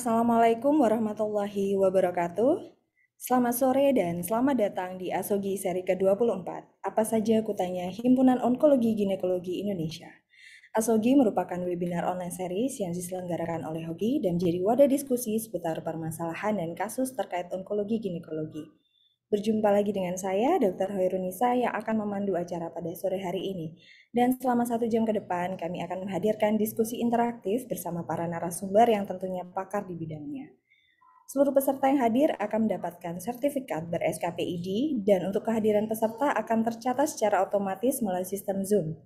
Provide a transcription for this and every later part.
Assalamualaikum warahmatullahi wabarakatuh. Selamat sore dan selamat datang di Asogi seri ke-24. Apa saja kutanya Himpunan Onkologi Ginekologi Indonesia. Asogi merupakan webinar online series yang diselenggarakan oleh Hogi dan menjadi wadah diskusi seputar permasalahan dan kasus terkait onkologi ginekologi. Berjumpa lagi dengan saya, Dr. Hoirunisa, yang akan memandu acara pada sore hari ini. Dan selama 1 jam ke depan, kami akan menghadirkan diskusi interaktif bersama para narasumber yang tentunya pakar di bidangnya. Seluruh peserta yang hadir akan mendapatkan sertifikat ber-SKPID dan untuk kehadiran peserta akan tercatat secara otomatis melalui sistem Zoom.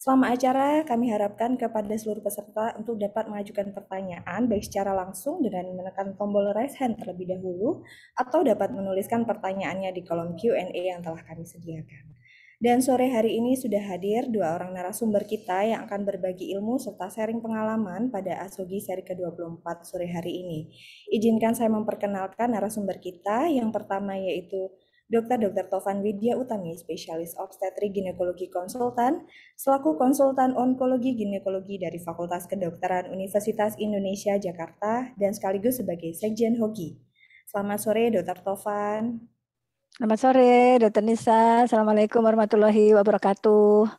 Selama acara, kami harapkan kepada seluruh peserta untuk dapat mengajukan pertanyaan baik secara langsung dengan menekan tombol raise hand terlebih dahulu atau dapat menuliskan pertanyaannya di kolom Q&A yang telah kami sediakan. Dan sore hari ini sudah hadir 2 orang narasumber kita yang akan berbagi ilmu serta sharing pengalaman pada Asogi seri ke-24 sore hari ini. Izinkan saya memperkenalkan narasumber kita. Yang pertama yaitu Dr. Tovan Widya Utami, spesialis obstetrik ginekologi konsultan, selaku konsultan onkologi ginekologi dari Fakultas Kedokteran Universitas Indonesia Jakarta, dan sekaligus sebagai Sekjen Hogi. Selamat sore, Dr. Tovan. Selamat sore, Dr. Nisa. Assalamualaikum warahmatullahi wabarakatuh.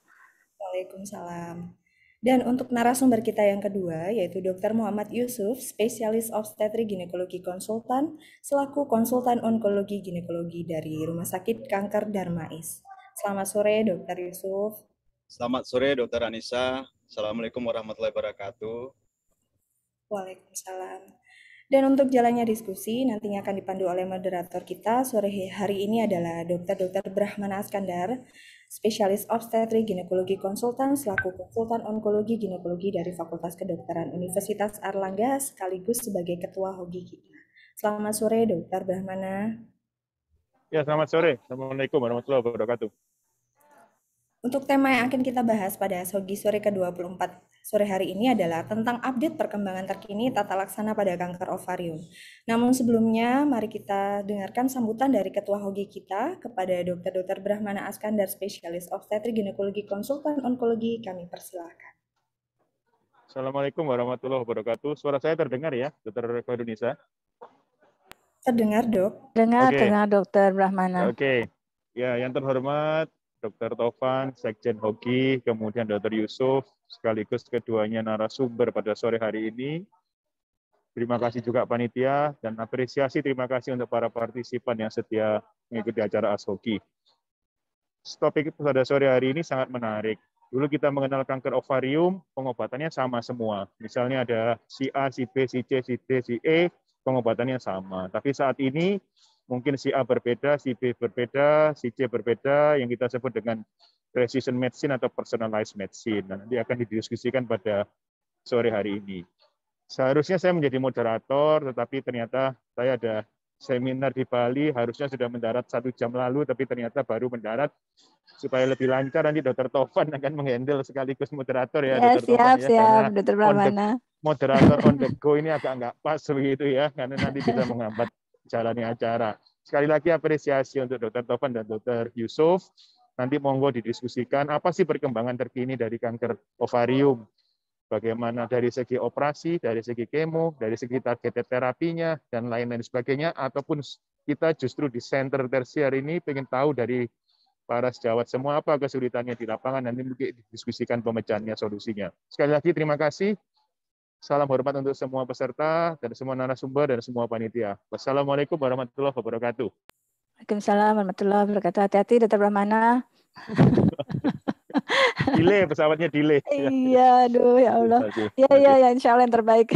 Waalaikumsalam. Dan untuk narasumber kita yang kedua, yaitu Dr. Muhammad Yusuf, spesialis obstetrik ginekologi konsultan, selaku konsultan onkologi ginekologi dari Rumah Sakit Kanker Darmais. Selamat sore, Dr. Yusuf. Selamat sore, Dr. Anissa. Assalamualaikum warahmatullahi wabarakatuh. Waalaikumsalam. Dan untuk jalannya diskusi, nantinya akan dipandu oleh moderator kita sore hari ini adalah Dr. Brahmana Askandar, spesialis obstetrik ginekologi konsultan selaku konsultan onkologi ginekologi dari Fakultas Kedokteran Universitas Airlangga sekaligus sebagai ketua Hogi kita. Selamat sore, Dr. Brahmana. Ya, selamat sore. Assalamualaikum warahmatullahi wabarakatuh. Untuk tema yang akan kita bahas pada Hogi sore ke-24 sore hari ini adalah tentang update perkembangan terkini tata laksana pada kanker ovarium. Namun sebelumnya, mari kita dengarkan sambutan dari Ketua Hogi kita kepada Dr. Brahmana Askandar, spesialis obstetrik ginekologi konsultan onkologi. Kami persilahkan. Assalamualaikum warahmatullahi wabarakatuh. Suara saya terdengar ya, Dr. Hoirunisa? Terdengar, Dok. Dengar Dr. Brahmana. Oke. Ya, yang terhormat Dr. Tovan, Sekjen Hogi, kemudian Dr. Yusuf, sekaligus keduanya narasumber pada sore hari ini. Terima kasih juga panitia, dan apresiasi terima kasih untuk para partisipan yang setia mengikuti acara ASHOGI. Topik pada sore hari ini sangat menarik. Dulu kita mengenal kanker ovarium, pengobatannya sama semua. Misalnya ada si A, si B, si C, si D, si E, pengobatannya sama. Tapi saat ini mungkin si A berbeda, si B berbeda, si C berbeda, yang kita sebut dengan precision medicine atau personalized medicine. Nanti akan didiskusikan pada sore hari ini. Seharusnya saya menjadi moderator, tetapi ternyata saya ada seminar di Bali, harusnya sudah mendarat 1 jam lalu, tapi ternyata baru mendarat. Supaya lebih lancar, nanti Dr. Tovan akan menghandle sekaligus moderator ya, Dr. Tovan ya. Siap, Dr. Brahmana. Moderator on the go ini agak nggak pas begitu ya, karena nanti bisa menghambat jalannya acara. Sekali lagi apresiasi untuk Dr. Tovan dan Dr. Yusuf. Nanti monggo didiskusikan apa sih perkembangan terkini dari kanker ovarium. Bagaimana dari segi operasi, dari segi kemo, dari segi targeted terapinya, dan lain-lain sebagainya. Ataupun kita justru di center tersier ini pengen tahu dari para sejawat semua apa kesulitannya di lapangan, nanti mungkin didiskusikan pemecahannya, solusinya. Sekali lagi terima kasih. Salam hormat untuk semua peserta, dan semua narasumber, dan semua panitia. Wassalamualaikum warahmatullahi wabarakatuh. Waalaikumsalam warahmatullahi wabarakatuh. Hati-hati, Dr. Brahmana. Delay, pesawatnya delay. Iya, aduh ya Allah. Ya, insya Allah yang terbaik.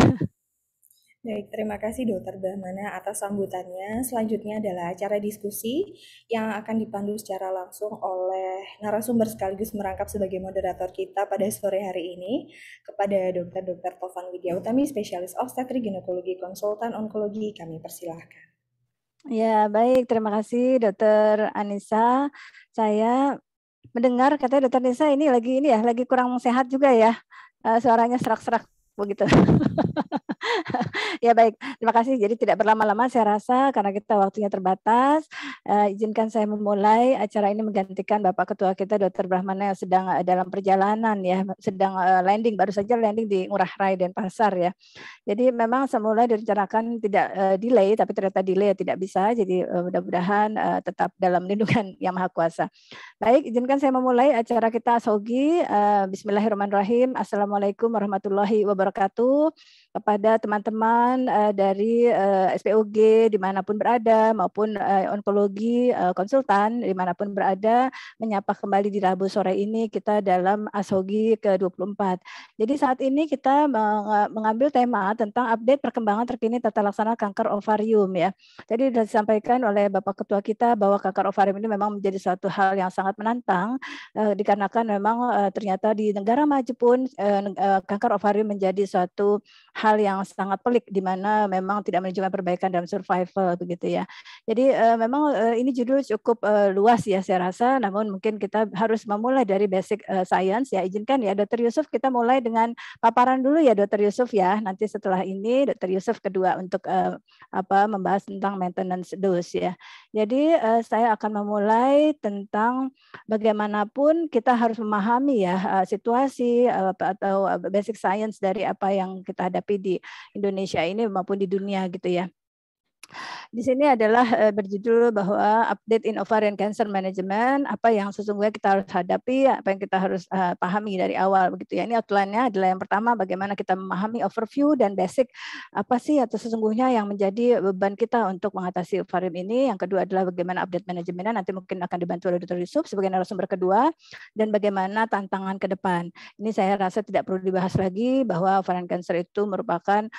Baik, terima kasih Dr. Brahmana atas sambutannya. Selanjutnya adalah acara diskusi yang akan dipandu secara langsung oleh narasumber sekaligus merangkap sebagai moderator kita pada sore hari ini kepada Dr. Tovan Widya Utami, spesialis obstetrik ginekologi konsultan onkologi. Kami persilahkan. Ya, baik. Terima kasih Dr. Anissa. Saya mendengar katanya Dr. Nisa ini lagi kurang sehat juga ya. Suaranya serak-serak begitu. Ya baik, terima kasih. Jadi tidak berlama-lama saya rasa karena kita waktunya terbatas. Izinkan saya memulai acara ini menggantikan Bapak Ketua kita Dr. Brahmana yang sedang dalam perjalanan ya, sedang landing, baru saja landing di Ngurah Rai Denpasar ya. Jadi memang semula direncanakan tidak delay, tapi ternyata delay tidak bisa. Jadi mudah-mudahan tetap dalam lindungan Yang Maha Kuasa. Baik, izinkan saya memulai acara kita Asogi. Bismillahirrahmanirrahim. Assalamualaikum warahmatullahi wabarakatuh. Kepada teman-teman dari SPOG dimanapun berada maupun onkologi konsultan dimanapun berada, menyapa kembali di Rabu sore ini kita dalam Asogi ke-24. Jadi saat ini kita mengambil tema tentang update perkembangan terkini tata laksana kanker ovarium ya. Jadi sudah disampaikan oleh Bapak Ketua kita bahwa kanker ovarium ini memang menjadi suatu hal yang sangat menantang dikarenakan memang ternyata di negara maju pun kanker ovarium menjadi suatu hal yang sangat pelik di mana memang tidak menunjukkan perbaikan dalam survival begitu ya. Jadi memang ini judul cukup luas ya saya rasa, namun mungkin kita harus memulai dari basic science ya. Izinkan ya Dr. Yusuf kita mulai dengan paparan dulu ya Dr. Yusuf ya. Nanti setelah ini Dr. Yusuf kedua untuk membahas tentang maintenance dose ya. Jadi saya akan memulai tentang bagaimanapun kita harus memahami ya situasi atau basic science dari apa yang kita hadapi di Indonesia ini maupun di dunia gitu ya. Di sini adalah berjudul bahwa update in ovarian cancer management, apa yang sesungguhnya kita harus hadapi, apa yang kita harus pahami dari awal begitu ya. Ini outline-nya adalah yang pertama bagaimana kita memahami overview dan basic apa sih atau sesungguhnya yang menjadi beban kita untuk mengatasi ovarium ini. Yang kedua adalah bagaimana update manajemennya, nanti mungkin akan dibantu oleh Dr. Yusuf sebagai narasumber kedua, dan bagaimana tantangan ke depan. Ini saya rasa tidak perlu dibahas lagi bahwa ovarian cancer itu merupakan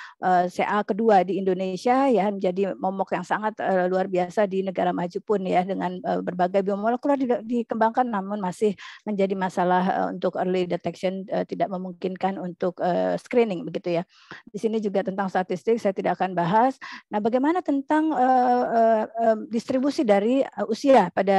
CA kedua di Indonesia ya, menjadi momok yang sangat luar biasa di negara maju pun ya, dengan berbagai biomolekular dikembangkan namun masih menjadi masalah untuk early detection, tidak memungkinkan untuk screening begitu ya. Di sini juga tentang statistik saya tidak akan bahas. Nah, bagaimana tentang distribusi dari usia pada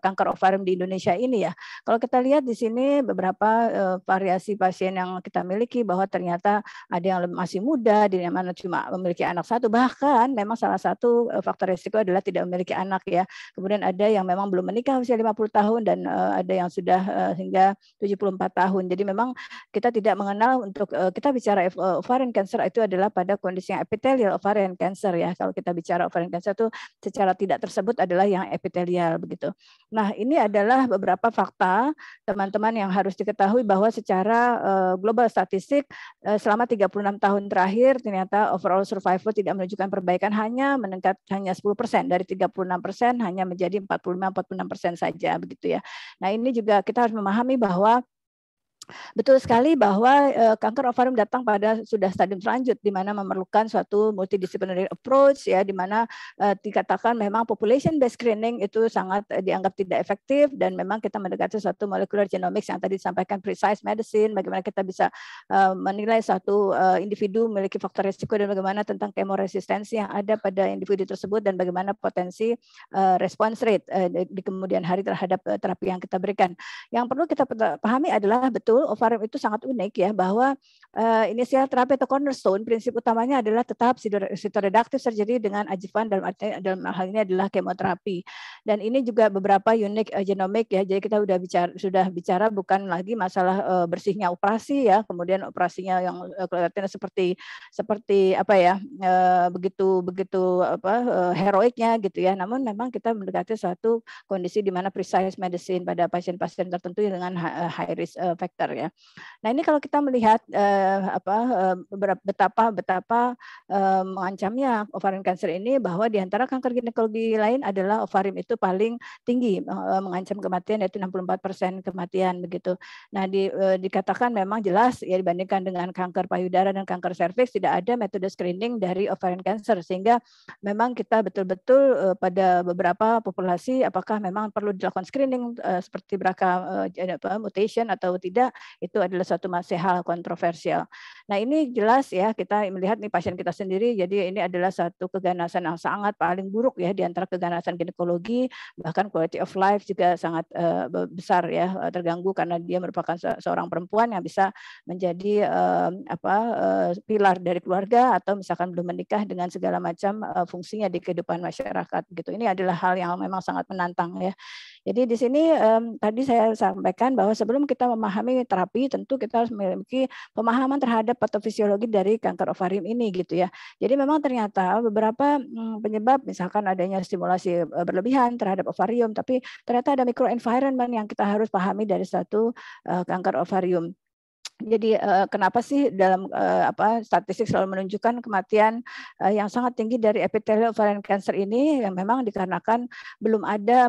kanker ovarium di Indonesia ini ya. Kalau kita lihat di sini beberapa variasi pasien yang kita miliki bahwa ternyata ada yang masih muda, di mana cuma memiliki anak satu, bahkan memang salah satu faktor risiko adalah tidak memiliki anak ya. Kemudian ada yang memang belum menikah usia 50 tahun dan ada yang sudah hingga 74 tahun. Jadi memang kita tidak mengenal untuk kita bicara ovarian cancer itu adalah pada kondisi yang epithelial ovarian cancer ya. Kalau kita bicara ovarian cancer itu secara tidak tersebut adalah yang epithelial begitu. Nah, ini adalah beberapa fakta teman-teman yang harus diketahui bahwa secara global statistik selama 36 tahun terakhir ternyata overall survival tidak menunjukkan perbaikan, hanya meningkat hanya 10%, dari 36% hanya menjadi 45-46% saja begitu ya. Nah, ini juga kita harus memahami bahwa betul sekali bahwa kanker ovarium datang pada sudah stadium selanjut di mana memerlukan suatu multidisciplinary approach ya, di mana dikatakan memang population based screening itu sangat dianggap tidak efektif, dan memang kita mendekati suatu molecular genomics yang tadi disampaikan precise medicine, bagaimana kita bisa menilai suatu individu memiliki faktor risiko dan bagaimana tentang kemoresistensi yang ada pada individu tersebut dan bagaimana potensi response rate di kemudian hari terhadap terapi yang kita berikan. Yang perlu kita pahami adalah betul ovarium itu sangat unik ya, bahwa inisial terapi atau cornerstone prinsip utamanya adalah tetap cytoreductive surgery dengan adjuvan, dalam hal ini adalah kemoterapi. Dan ini juga beberapa unik genomik ya. Jadi kita sudah bicara bukan lagi masalah bersihnya operasi ya, kemudian operasinya yang kelihatannya seperti apa ya, begitu heroiknya gitu ya. Namun memang kita mendekati suatu kondisi di mana precise medicine pada pasien-pasien tertentu dengan high risk factor ya. Nah, ini kalau kita melihat betapa mengancamnya ovarian cancer ini, bahwa di antara kanker ginekologi lain adalah ovarium itu paling tinggi mengancam kematian, yaitu 64% kematian begitu. Nah, dikatakan memang jelas ya dibandingkan dengan kanker payudara dan kanker serviks tidak ada metode screening dari ovarian cancer, sehingga memang kita betul-betul pada beberapa populasi apakah memang perlu dilakukan screening seperti BRCA mutation atau tidak, itu adalah suatu masih hal kontroversial. Nah, ini jelas ya kita melihat nih pasien kita sendiri, jadi ini adalah satu keganasan yang sangat paling buruk ya di antara keganasan ginekologi, bahkan quality of life juga sangat besar ya terganggu karena dia merupakan seorang perempuan yang bisa menjadi pilar dari keluarga atau misalkan belum menikah dengan segala macam fungsinya di kehidupan masyarakat gitu. Ini adalah hal yang memang sangat menantang ya. Jadi di sini tadi saya sampaikan bahwa sebelum kita memahami terapi tentu kita harus memiliki pemahaman terhadap patofisiologi dari kanker ovarium ini gitu ya. Jadi memang ternyata beberapa penyebab misalkan adanya stimulasi berlebihan terhadap ovarium, tapi ternyata ada microenvironment yang kita harus pahami dari satu kanker ovarium. Jadi kenapa sih dalam statistik selalu menunjukkan kematian yang sangat tinggi dari epithelial ovarian cancer ini yang memang dikarenakan belum ada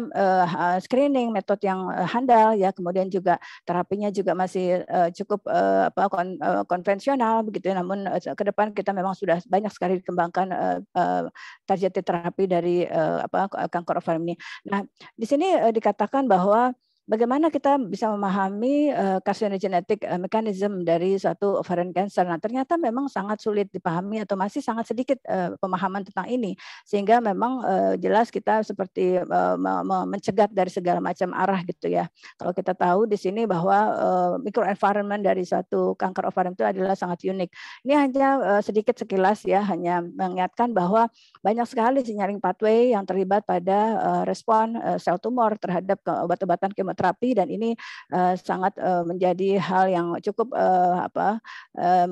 screening metode yang handal ya, kemudian juga terapinya juga masih cukup konvensional begitu ya. Namun ke depan kita memang sudah banyak sekali dikembangkan targeted terapi dari kanker ovarium ini. Nah, di sini dikatakan bahwa bagaimana kita bisa memahami carcinogenetic mechanism dari suatu ovarian cancer. Nah, ternyata memang sangat sulit dipahami atau masih sangat sedikit pemahaman tentang ini. Sehingga memang jelas kita seperti mencegat dari segala macam arah gitu ya. Kalau kita tahu di sini bahwa microenvironment dari suatu kanker ovarium itu adalah sangat unik. Ini hanya sedikit sekilas ya, hanya mengingatkan bahwa banyak sekali signaling pathway yang terlibat pada respon sel tumor terhadap obat-obatan kemoterapi, dan ini sangat menjadi hal yang cukup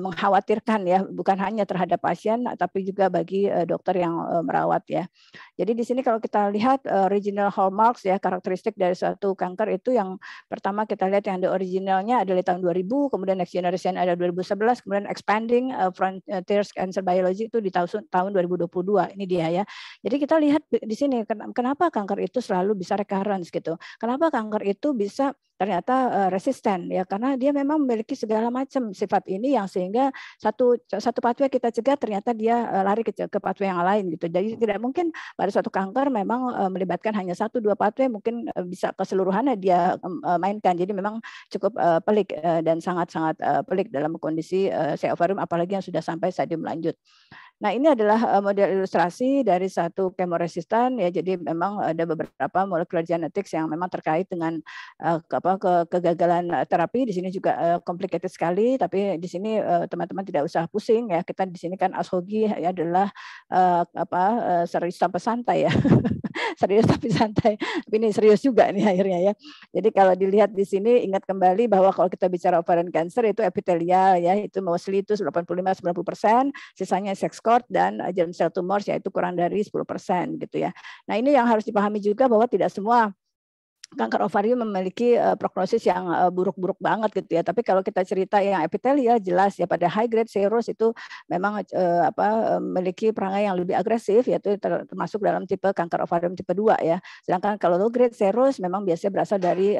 mengkhawatirkan ya, bukan hanya terhadap pasien tapi juga bagi dokter yang merawat ya. Jadi di sini kalau kita lihat original hallmarks ya, karakteristik dari suatu kanker itu yang pertama kita lihat yang the originalnya adalah tahun 2000, kemudian next generation ada 2011, kemudian expanding frontiers cancer biology itu di tahun 2022. Ini dia ya. Jadi kita lihat di sini kenapa kanker itu selalu bisa recurrence gitu. Kenapa kanker itu bisa ternyata resisten ya, karena dia memang memiliki segala macam sifat ini yang sehingga satu pathway kita cegah ternyata dia lari ke pathway yang lain gitu. Jadi tidak mungkin pada suatu kanker memang melibatkan hanya 1-2 pathway, mungkin bisa keseluruhannya dia mainkan. Jadi memang cukup pelik dan sangat-sangat pelik dalam kondisi sel ovarium apalagi yang sudah sampai stadium lanjut. Nah, ini adalah model ilustrasi dari satu kemoresistan ya. Jadi memang ada beberapa molekular genetics yang memang terkait dengan kegagalan terapi. Di sini juga complicated sekali, tapi di sini teman-teman tidak usah pusing ya. Kita di sini kan Ashogi ya adalah serius sampai santai ya. Serius tapi santai. Tapi ini serius juga nih akhirnya ya. Jadi kalau dilihat di sini ingat kembali bahwa kalau kita bicara ovarian cancer itu epithelial ya, itu mostly itu 85-90%, sisanya sex cord dan germ cell tumors yaitu kurang dari 10% gitu ya. Nah, ini yang harus dipahami juga bahwa tidak semua kanker ovarium memiliki prognosis yang buruk-buruk banget gitu ya. Tapi kalau kita cerita yang epithelial jelas ya, pada high grade serous itu memang memiliki perangai yang lebih agresif, yaitu termasuk dalam tipe kanker ovarium tipe 2 ya. Sedangkan kalau low grade serous memang biasanya berasal dari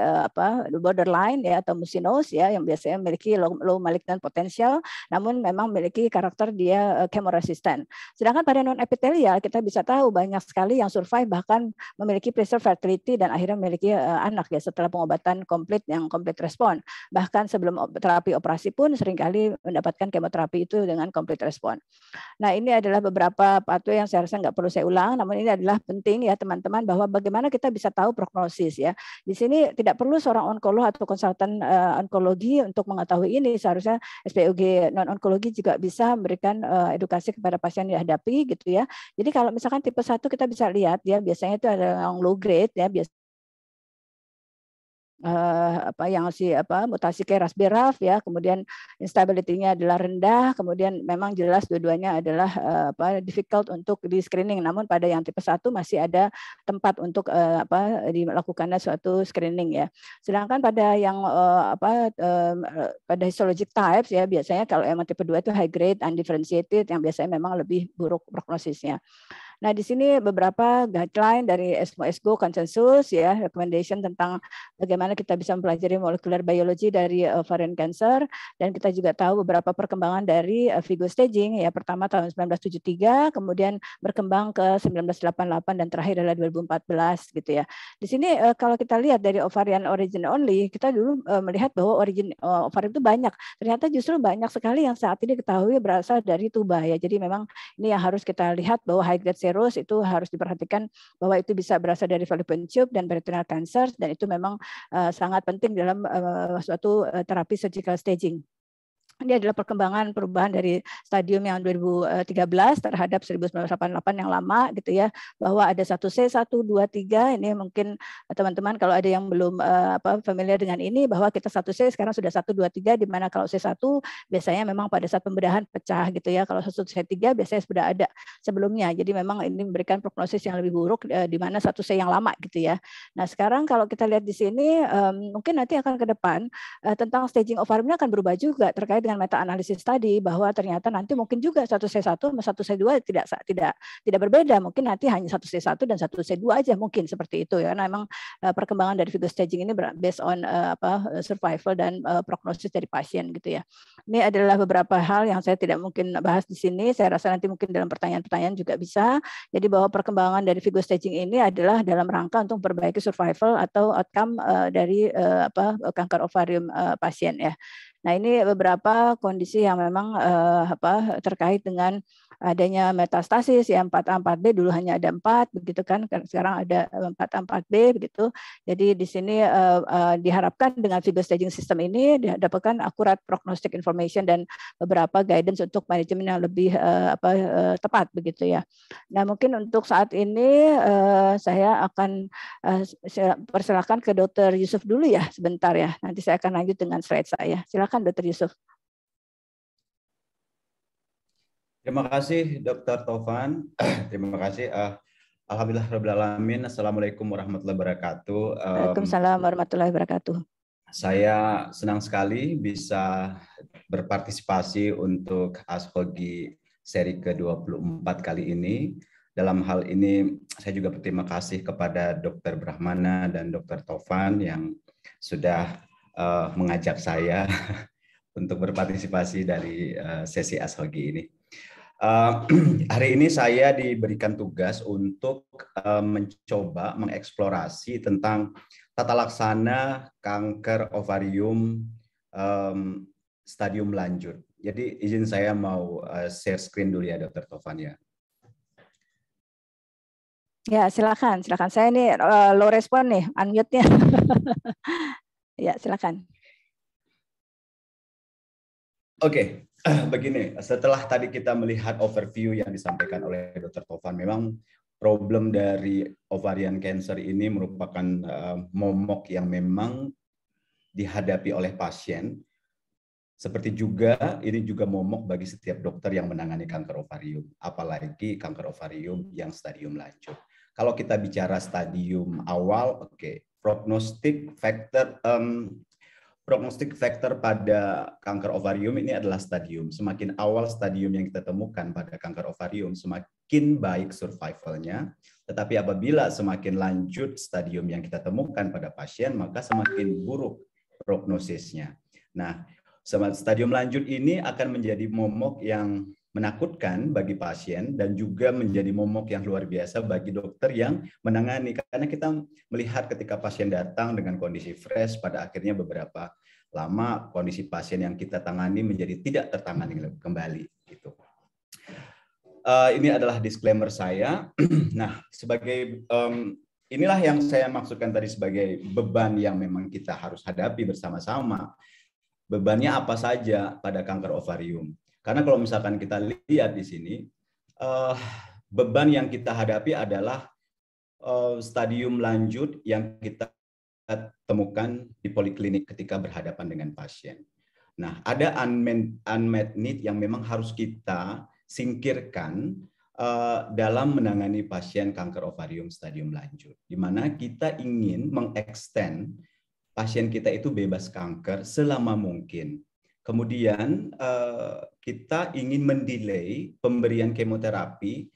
borderline ya atau mucinous ya, yang biasanya memiliki low malignant potential namun memang memiliki karakter dia chemoresistant. Sedangkan pada non epithelial kita bisa tahu banyak sekali yang survive bahkan memiliki preserved fertility dan akhirnya memiliki anak ya setelah pengobatan komplit yang komplit respon. Bahkan sebelum terapi operasi pun seringkali mendapatkan kemoterapi itu dengan komplit respon. Nah, ini adalah beberapa pathway yang saya rasa nggak perlu saya ulang, namun ini adalah penting ya teman-teman bahwa bagaimana kita bisa tahu prognosis ya. Di sini tidak perlu seorang onkolog atau konsultan onkologi untuk mengetahui ini. Seharusnya SPOG non-onkologi juga bisa memberikan edukasi kepada pasien yang dihadapi gitu ya. Jadi kalau misalkan tipe 1 kita bisa lihat ya, biasanya itu ada yang low grade ya, mutasi KRAS BRAF ya, kemudian instability-nya adalah rendah, kemudian memang jelas dua-duanya adalah difficult untuk di screening, namun pada yang tipe 1 masih ada tempat untuk dilakukannya suatu screening ya. Sedangkan pada yang pada histologic types ya, biasanya kalau emang tipe 2 itu high grade undifferentiated yang biasanya memang lebih buruk prognosisnya. Nah, di sini beberapa guideline dari ESMO konsensus ya, recommendation tentang bagaimana kita bisa mempelajari molecular biology dari ovarian cancer, dan kita juga tahu beberapa perkembangan dari Vigo staging ya, pertama tahun 1973, kemudian berkembang ke 1988 dan terakhir adalah 2014 gitu ya. Di sini kalau kita lihat dari ovarian origin only, kita dulu melihat bahwa origin ovarian itu banyak. Ternyata justru banyak sekali yang saat ini diketahui berasal dari tuba ya. Jadi memang ini yang harus kita lihat bahwa high grade serous itu harus diperhatikan bahwa itu bisa berasal dari fallopian tube dan peritoneal cancer, dan itu memang sangat penting dalam suatu terapi surgical staging. Ini adalah perkembangan perubahan dari stadium yang 2013 terhadap 1988 yang lama gitu ya, bahwa ada 1C, 1, 2, 3. Ini mungkin teman-teman kalau ada yang belum familiar dengan ini, bahwa kita 1C sekarang sudah 1, 2, 3, di mana kalau C1 biasanya memang pada saat pembedahan pecah gitu ya. Kalau 1C3 biasanya sudah ada sebelumnya. Jadi memang ini memberikan prognosis yang lebih buruk di mana 1C yang lama gitu ya. Nah, sekarang kalau kita lihat di sini mungkin nanti akan ke depan tentang staging ovarium ini akan berubah juga terkait dengan meta-analisis tadi, bahwa ternyata nanti mungkin juga 1C1 sama 1C2 tidak berbeda, mungkin nanti hanya 1C1 dan 1C2 aja mungkin seperti itu ya. Karena memang perkembangan dari Vigo staging ini based on survival dan prognosis dari pasien gitu ya. Ini adalah beberapa hal yang saya tidak mungkin bahas di sini. Saya rasa nanti mungkin dalam pertanyaan-pertanyaan juga bisa. Jadi bahwa perkembangan dari Vigo staging ini adalah dalam rangka untuk memperbaiki survival atau outcome dari kanker ovarium pasien ya. Nah, ini beberapa kondisi yang memang terkait dengan adanya metastasis ya, 4A 4B dulu hanya ada 4 begitu kan, sekarang ada 4A 4B begitu. Jadi di sini diharapkan dengan Vigo staging system ini didapatkan akurat prognostic information dan beberapa guidance untuk manajemen yang lebih tepat begitu ya. Nah, mungkin untuk saat ini saya akan persilakan ke Dr. Yusuf dulu ya sebentar ya. Nanti saya akan lanjut dengan slide saya. Silakan Dr. Yusuf. Terima kasih Dr. Tovan. Terima kasih. Alhamdulillah Rabbil Alamin. Assalamualaikum warahmatullahi wabarakatuh. Waalaikumsalam warahmatullahi wabarakatuh. Saya senang sekali bisa berpartisipasi untuk ASHOGI seri ke-24 kali ini. Dalam hal ini saya juga berterima kasih kepada Dr. Brahmana dan Dr. Tovan yang sudah mengajak saya untuk berpartisipasi dari sesi ASHOGI ini. Hari ini saya diberikan tugas untuk mencoba mengeksplorasi tentang tata laksana kanker ovarium stadium lanjut. Jadi izin saya mau share screen dulu ya Dr. Tovan ya. Ya, silakan. Saya ini low respon nih, unmute-nya. Ya, silakan. Oke. Begini, setelah tadi kita melihat overview yang disampaikan oleh Dr. Tovan, memang problem dari ovarian cancer ini merupakan momok yang memang dihadapi oleh pasien. Seperti juga ini juga momok bagi setiap dokter yang menangani kanker ovarium, apalagi kanker ovarium yang stadium lanjut. Kalau kita bicara stadium awal, prognostic factor pada kanker ovarium ini adalah stadium. Semakin awal stadium yang kita temukan pada kanker ovarium, semakin baik survivalnya. Tetapi apabila semakin lanjut stadium yang kita temukan pada pasien, maka semakin buruk prognosisnya. Nah, stadium lanjut ini akan menjadi momok yang menakutkan bagi pasien dan juga menjadi momok yang luar biasa bagi dokter yang menangani, karena kita melihat ketika pasien datang dengan kondisi fresh, pada akhirnya beberapa lama kondisi pasien yang kita tangani menjadi tidak tertangani kembali gitu. Ini adalah disclaimer saya. Nah, sebagai inilah yang saya maksudkan tadi sebagai beban yang memang kita harus hadapi bersama-sama. Bebannya apa saja pada kanker ovarium? Karena kalau misalkan kita lihat di sini, beban yang kita hadapi adalah stadium lanjut yang kita temukan di poliklinik ketika berhadapan dengan pasien. Nah, ada unmet need yang memang harus kita singkirkan dalam menangani pasien kanker ovarium stadium lanjut, di mana kita ingin mengextend pasien kita itu bebas kanker selama mungkin. Kemudian kita ingin mendelay pemberian kemoterapi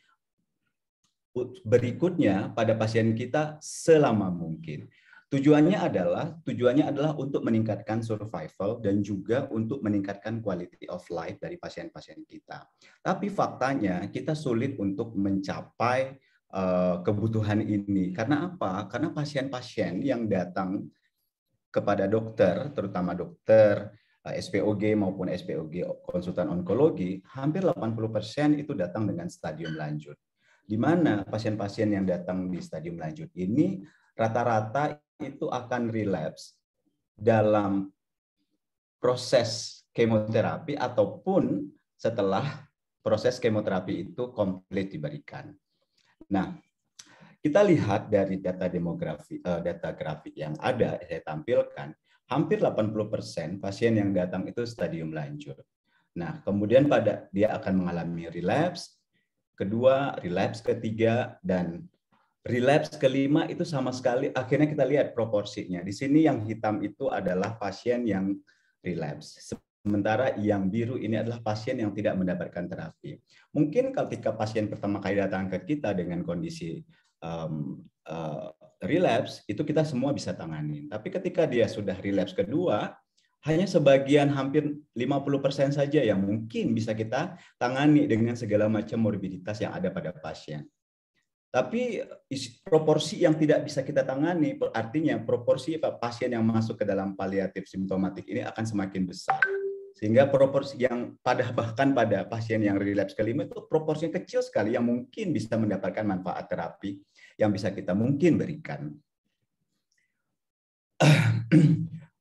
berikutnya pada pasien kita selama mungkin. Tujuannya adalah untuk meningkatkan survival dan juga untuk meningkatkan quality of life dari pasien-pasien kita. Tapi faktanya kita sulit untuk mencapai kebutuhan ini. Karena apa? Karena pasien-pasien yang datang kepada dokter, terutama dokter SPOG maupun SPOG konsultan onkologi, hampir 80% itu datang dengan stadium lanjut. Di mana pasien-pasien yang datang di stadium lanjut ini rata-rata itu akan relapse dalam proses kemoterapi ataupun setelah proses kemoterapi itu komplit diberikan. Nah, kita lihat dari data demografi, data grafik yang ada, saya tampilkan, hampir 80% pasien yang datang itu stadium lanjut. Nah, kemudian dia akan mengalami relapse, kedua, relapse ketiga, dan relapse kelima itu sama sekali, akhirnya kita lihat proporsinya. Di sini yang hitam itu adalah pasien yang relapse. Sementara yang biru ini adalah pasien yang tidak mendapatkan terapi. Mungkin ketika pasien pertama kali datang ke kita dengan kondisi relapse, itu kita semua bisa tangani. Tapi ketika dia sudah relapse kedua, hanya sebagian hampir 50% saja yang mungkin bisa kita tangani dengan segala macam morbiditas yang ada pada pasien. Tapi proporsi yang tidak bisa kita tangani, artinya proporsi pasien yang masuk ke dalam paliatif simptomatik ini akan semakin besar. Sehingga proporsi yang bahkan pada pasien yang relapse kelima itu proporsinya kecil sekali yang mungkin bisa mendapatkan manfaat terapi yang bisa kita mungkin berikan.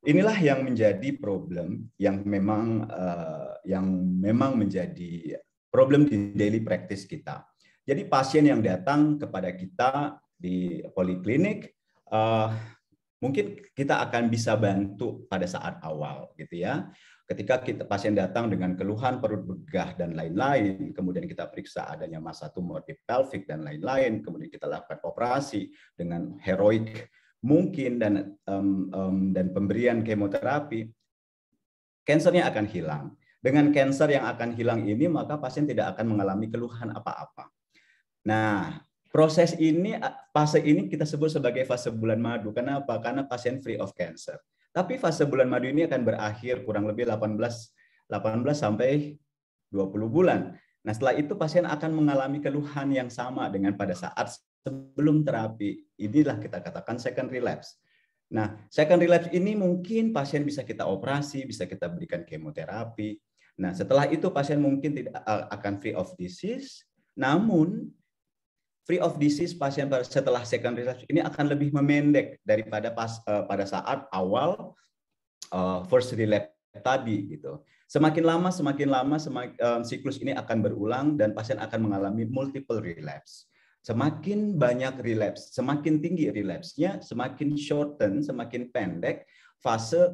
Inilah yang menjadi problem yang memang menjadi problem di daily practice kita. Jadi pasien yang datang kepada kita di poliklinik mungkin kita akan bisa bantu pada saat awal gitu ya. Ketika pasien datang dengan keluhan perut begah dan lain-lain, kemudian kita periksa adanya massa tumor di pelvic dan lain-lain, kemudian kita lakukan operasi dengan heroik mungkin dan pemberian kemoterapi, kansernya akan hilang. Dengan kanser yang akan hilang ini, maka pasien tidak akan mengalami keluhan apa-apa. Nah, fase ini kita sebut sebagai fase bulan madu. Kenapa? Karena pasien free of cancer. Tapi fase bulan madu ini akan berakhir kurang lebih 18 sampai 20 bulan. Nah, setelah itu pasien akan mengalami keluhan yang sama dengan pada saat sebelum terapi. Inilah kita katakan second relapse. Nah, second relapse ini mungkin pasien bisa kita operasi, bisa kita berikan kemoterapi. Nah, setelah itu pasien mungkin tidak akan free of disease, namun free of disease pasien setelah second relapse ini akan lebih memendek daripada pada saat awal first relapse tadi gitu. Semakin lama siklus ini akan berulang dan pasien akan mengalami multiple relapse. Semakin banyak relapse, semakin tinggi relapse-nya, semakin shorten, semakin pendek fase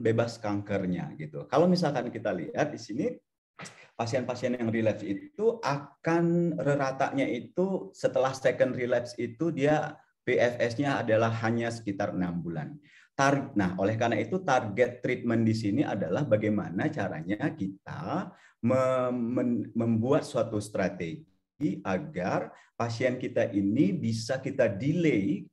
bebas kankernya gitu. Kalau misalkan kita lihat di sini pasien-pasien yang relapse itu akan ratanya itu setelah second relapse itu dia PFS-nya adalah hanya sekitar 6 bulan. Nah, oleh karena itu target treatment di sini adalah bagaimana caranya kita membuat suatu strategi agar pasien kita ini bisa kita delay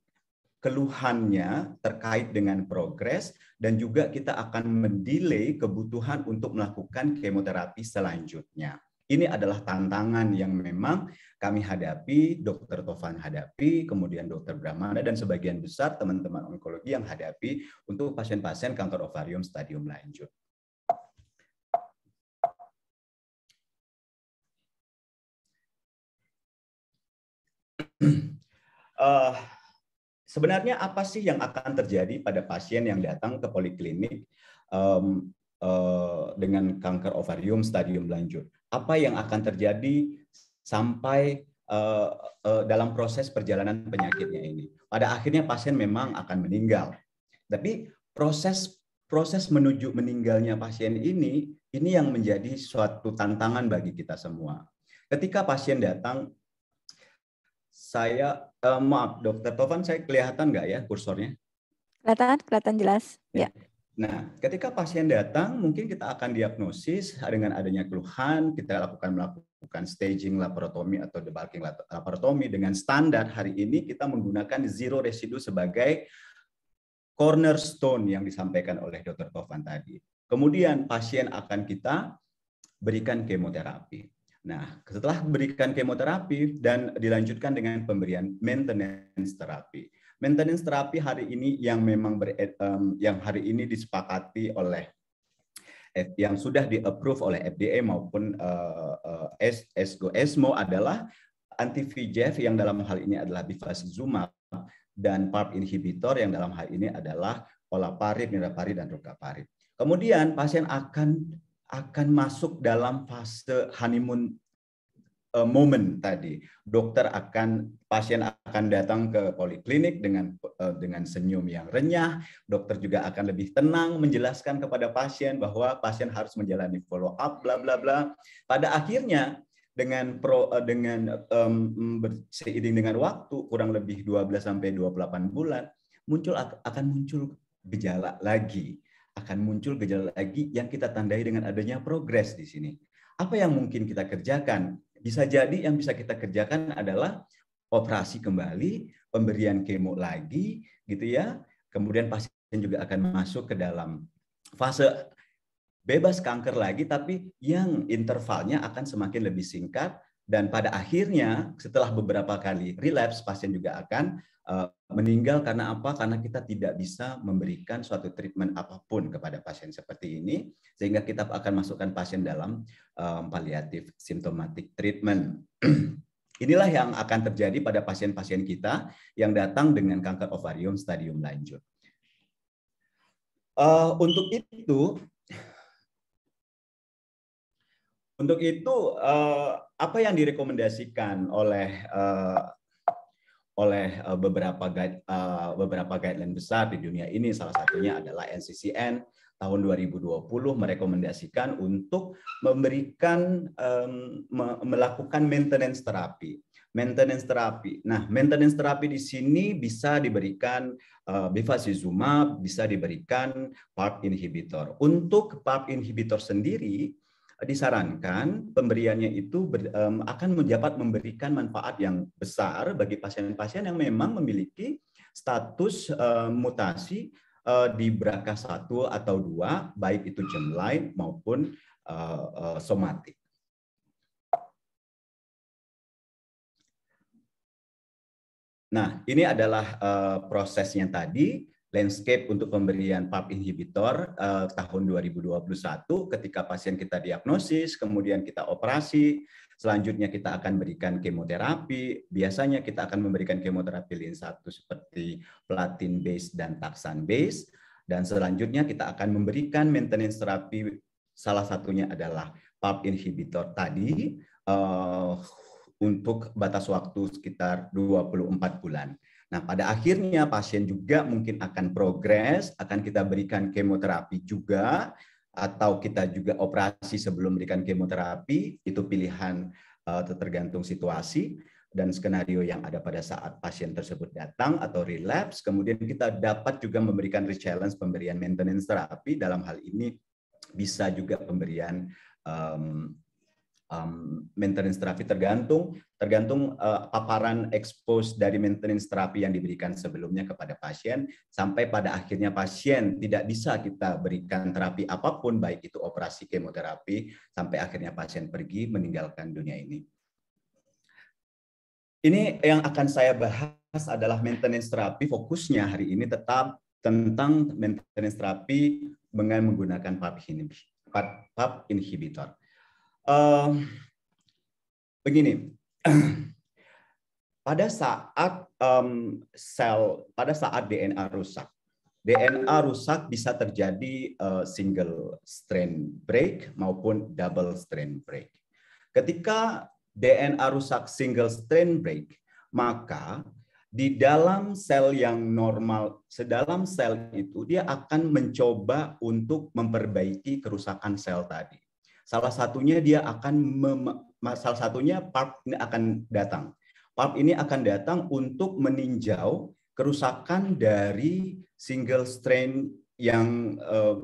keluhannya terkait dengan progres dan juga kita akan mendelay kebutuhan untuk melakukan kemoterapi selanjutnya. Ini adalah tantangan yang memang kami hadapi, Dr. Tovan hadapi, kemudian Dr. Brahmana dan sebagian besar teman-teman onkologi yang hadapi untuk pasien-pasien kanker ovarium stadium lanjut. Sebenarnya apa sih yang akan terjadi pada pasien yang datang ke poliklinik dengan kanker ovarium stadium lanjut? Apa yang akan terjadi sampai dalam proses perjalanan penyakitnya ini? Pada akhirnya pasien memang akan meninggal. Tapi proses menuju meninggalnya pasien ini yang menjadi suatu tantangan bagi kita semua. Ketika pasien datang, maaf, Dr. Tovan, saya kelihatan nggak ya kursornya? Kelihatan jelas. Ya. Nah, ketika pasien datang, mungkin kita akan diagnosis dengan adanya keluhan, kita melakukan staging laparotomi atau debulking laparotomi dengan standar hari ini kita menggunakan zero residu sebagai cornerstone yang disampaikan oleh Dr. Tovan tadi. Kemudian pasien akan kita berikan kemoterapi. Nah, setelah berikan kemoterapi dan dilanjutkan dengan pemberian maintenance terapi. Maintenance terapi hari ini yang memang yang hari ini disepakati oleh yang sudah di-approve oleh FDA maupun ESMO adalah anti-VEGF yang dalam hal ini adalah bevacizumab dan PARP inhibitor yang dalam hal ini adalah olaparib, niraparib, dan rucaparib. Kemudian pasien akan masuk dalam fase honeymoon moment tadi. Pasien akan datang ke poliklinik dengan senyum yang renyah. Dokter juga akan lebih tenang menjelaskan kepada pasien bahwa pasien harus menjalani follow up bla bla bla. Pada akhirnya seiring dengan waktu kurang lebih 12 sampai 28 bulan akan muncul gejala lagi. Yang kita tandai dengan adanya progres di sini. Apa yang mungkin kita kerjakan? Bisa jadi yang bisa kita kerjakan adalah operasi kembali, pemberian kemo lagi, gitu ya. Kemudian pasien juga akan masuk ke dalam fase bebas kanker lagi, tapi yang intervalnya akan semakin lebih singkat. Dan pada akhirnya setelah beberapa kali relapse, pasien juga akan meninggal karena apa? Karena kita tidak bisa memberikan suatu treatment apapun kepada pasien seperti ini, sehingga kita akan masukkan pasien dalam palliative symptomatic treatment. Inilah yang akan terjadi pada pasien-pasien kita yang datang dengan kanker ovarium stadium lanjut. Untuk itu apa yang direkomendasikan oleh beberapa guideline besar di dunia ini, salah satunya adalah NCCN tahun 2020 merekomendasikan untuk melakukan maintenance terapi. Nah, maintenance terapi di sini bisa diberikan bevacizumab, bisa diberikan PARP inhibitor. Untuk PARP inhibitor sendiri disarankan pemberiannya itu akan dapat memberikan manfaat yang besar bagi pasien-pasien yang memang memiliki status mutasi di BRCA1 atau 2, baik itu germline maupun somatik. Nah, ini adalah prosesnya tadi. Landscape untuk pemberian PARP inhibitor tahun 2021 ketika pasien kita diagnosis, kemudian kita operasi, selanjutnya kita akan berikan kemoterapi. Biasanya kita akan memberikan kemoterapi lin 1 seperti platin base dan taxane base, dan selanjutnya kita akan memberikan maintenance terapi, salah satunya adalah PARP inhibitor tadi untuk batas waktu sekitar 24 bulan. Nah, pada akhirnya pasien juga mungkin akan progres, akan kita berikan kemoterapi juga, atau kita juga operasi sebelum berikan kemoterapi, itu pilihan tergantung situasi dan skenario yang ada pada saat pasien tersebut datang atau relapse. Kemudian kita dapat juga memberikan re-challenge pemberian maintenance terapi, dalam hal ini bisa juga pemberian maintenance terapi tergantung paparan expose dari maintenance terapi yang diberikan sebelumnya kepada pasien, sampai pada akhirnya pasien tidak bisa kita berikan terapi apapun, baik itu operasi, kemoterapi, sampai akhirnya pasien pergi meninggalkan dunia ini. Ini yang akan saya bahas adalah maintenance terapi. Fokusnya hari ini tetap tentang maintenance terapi dengan menggunakan PARP inhibitor. Begini, pada saat DNA rusak bisa terjadi single strand break maupun double strand break. Ketika DNA rusak single strand break, maka di dalam sel yang normal, sedalam sel itu dia akan mencoba untuk memperbaiki kerusakan sel tadi. Salah satunya PARP ini akan datang. PARP ini akan datang untuk meninjau kerusakan dari single strand yang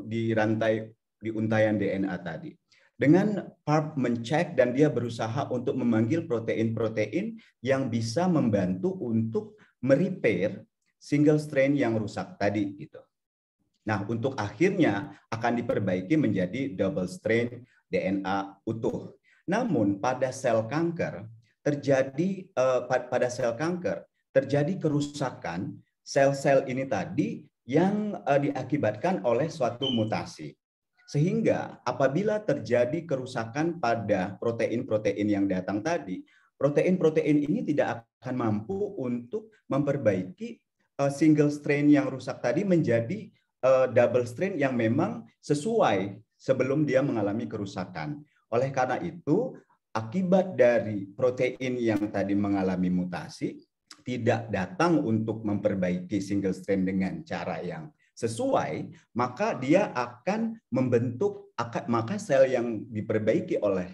di rantai di untaian DNA tadi. Dengan PARP mencek dan dia berusaha untuk memanggil protein-protein yang bisa membantu untuk merepair single strain yang rusak tadi gitu. Nah, untuk akhirnya akan diperbaiki menjadi double strain DNA utuh. Namun pada sel kanker terjadi kerusakan sel-sel ini tadi yang diakibatkan oleh suatu mutasi. Sehingga apabila terjadi kerusakan pada protein-protein yang datang tadi, protein-protein ini tidak akan mampu untuk memperbaiki single strain yang rusak tadi menjadi double strain yang memang sesuai sebelum dia mengalami kerusakan. Oleh karena itu, akibat dari protein yang tadi mengalami mutasi tidak datang untuk memperbaiki single strain dengan cara yang sesuai, maka dia akan membentuk, maka sel yang diperbaiki oleh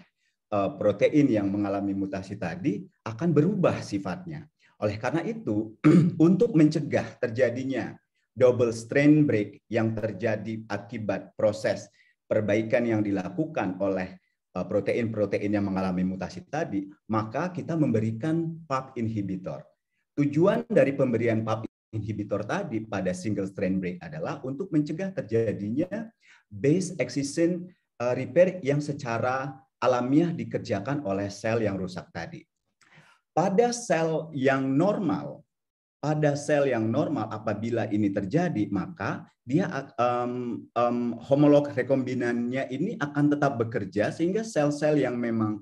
protein yang mengalami mutasi tadi akan berubah sifatnya. Oleh karena itu, untuk mencegah terjadinya double strain break yang terjadi akibat proses perbaikan yang dilakukan oleh protein-protein yang mengalami mutasi tadi, maka kita memberikan PARP inhibitor. Tujuan dari pemberian PARP inhibitor tadi pada single strain break adalah untuk mencegah terjadinya base excision repair yang secara alamiah dikerjakan oleh sel yang rusak tadi. Pada sel yang normal apabila ini terjadi, maka dia homolog rekombinannya ini akan tetap bekerja sehingga sel-sel yang memang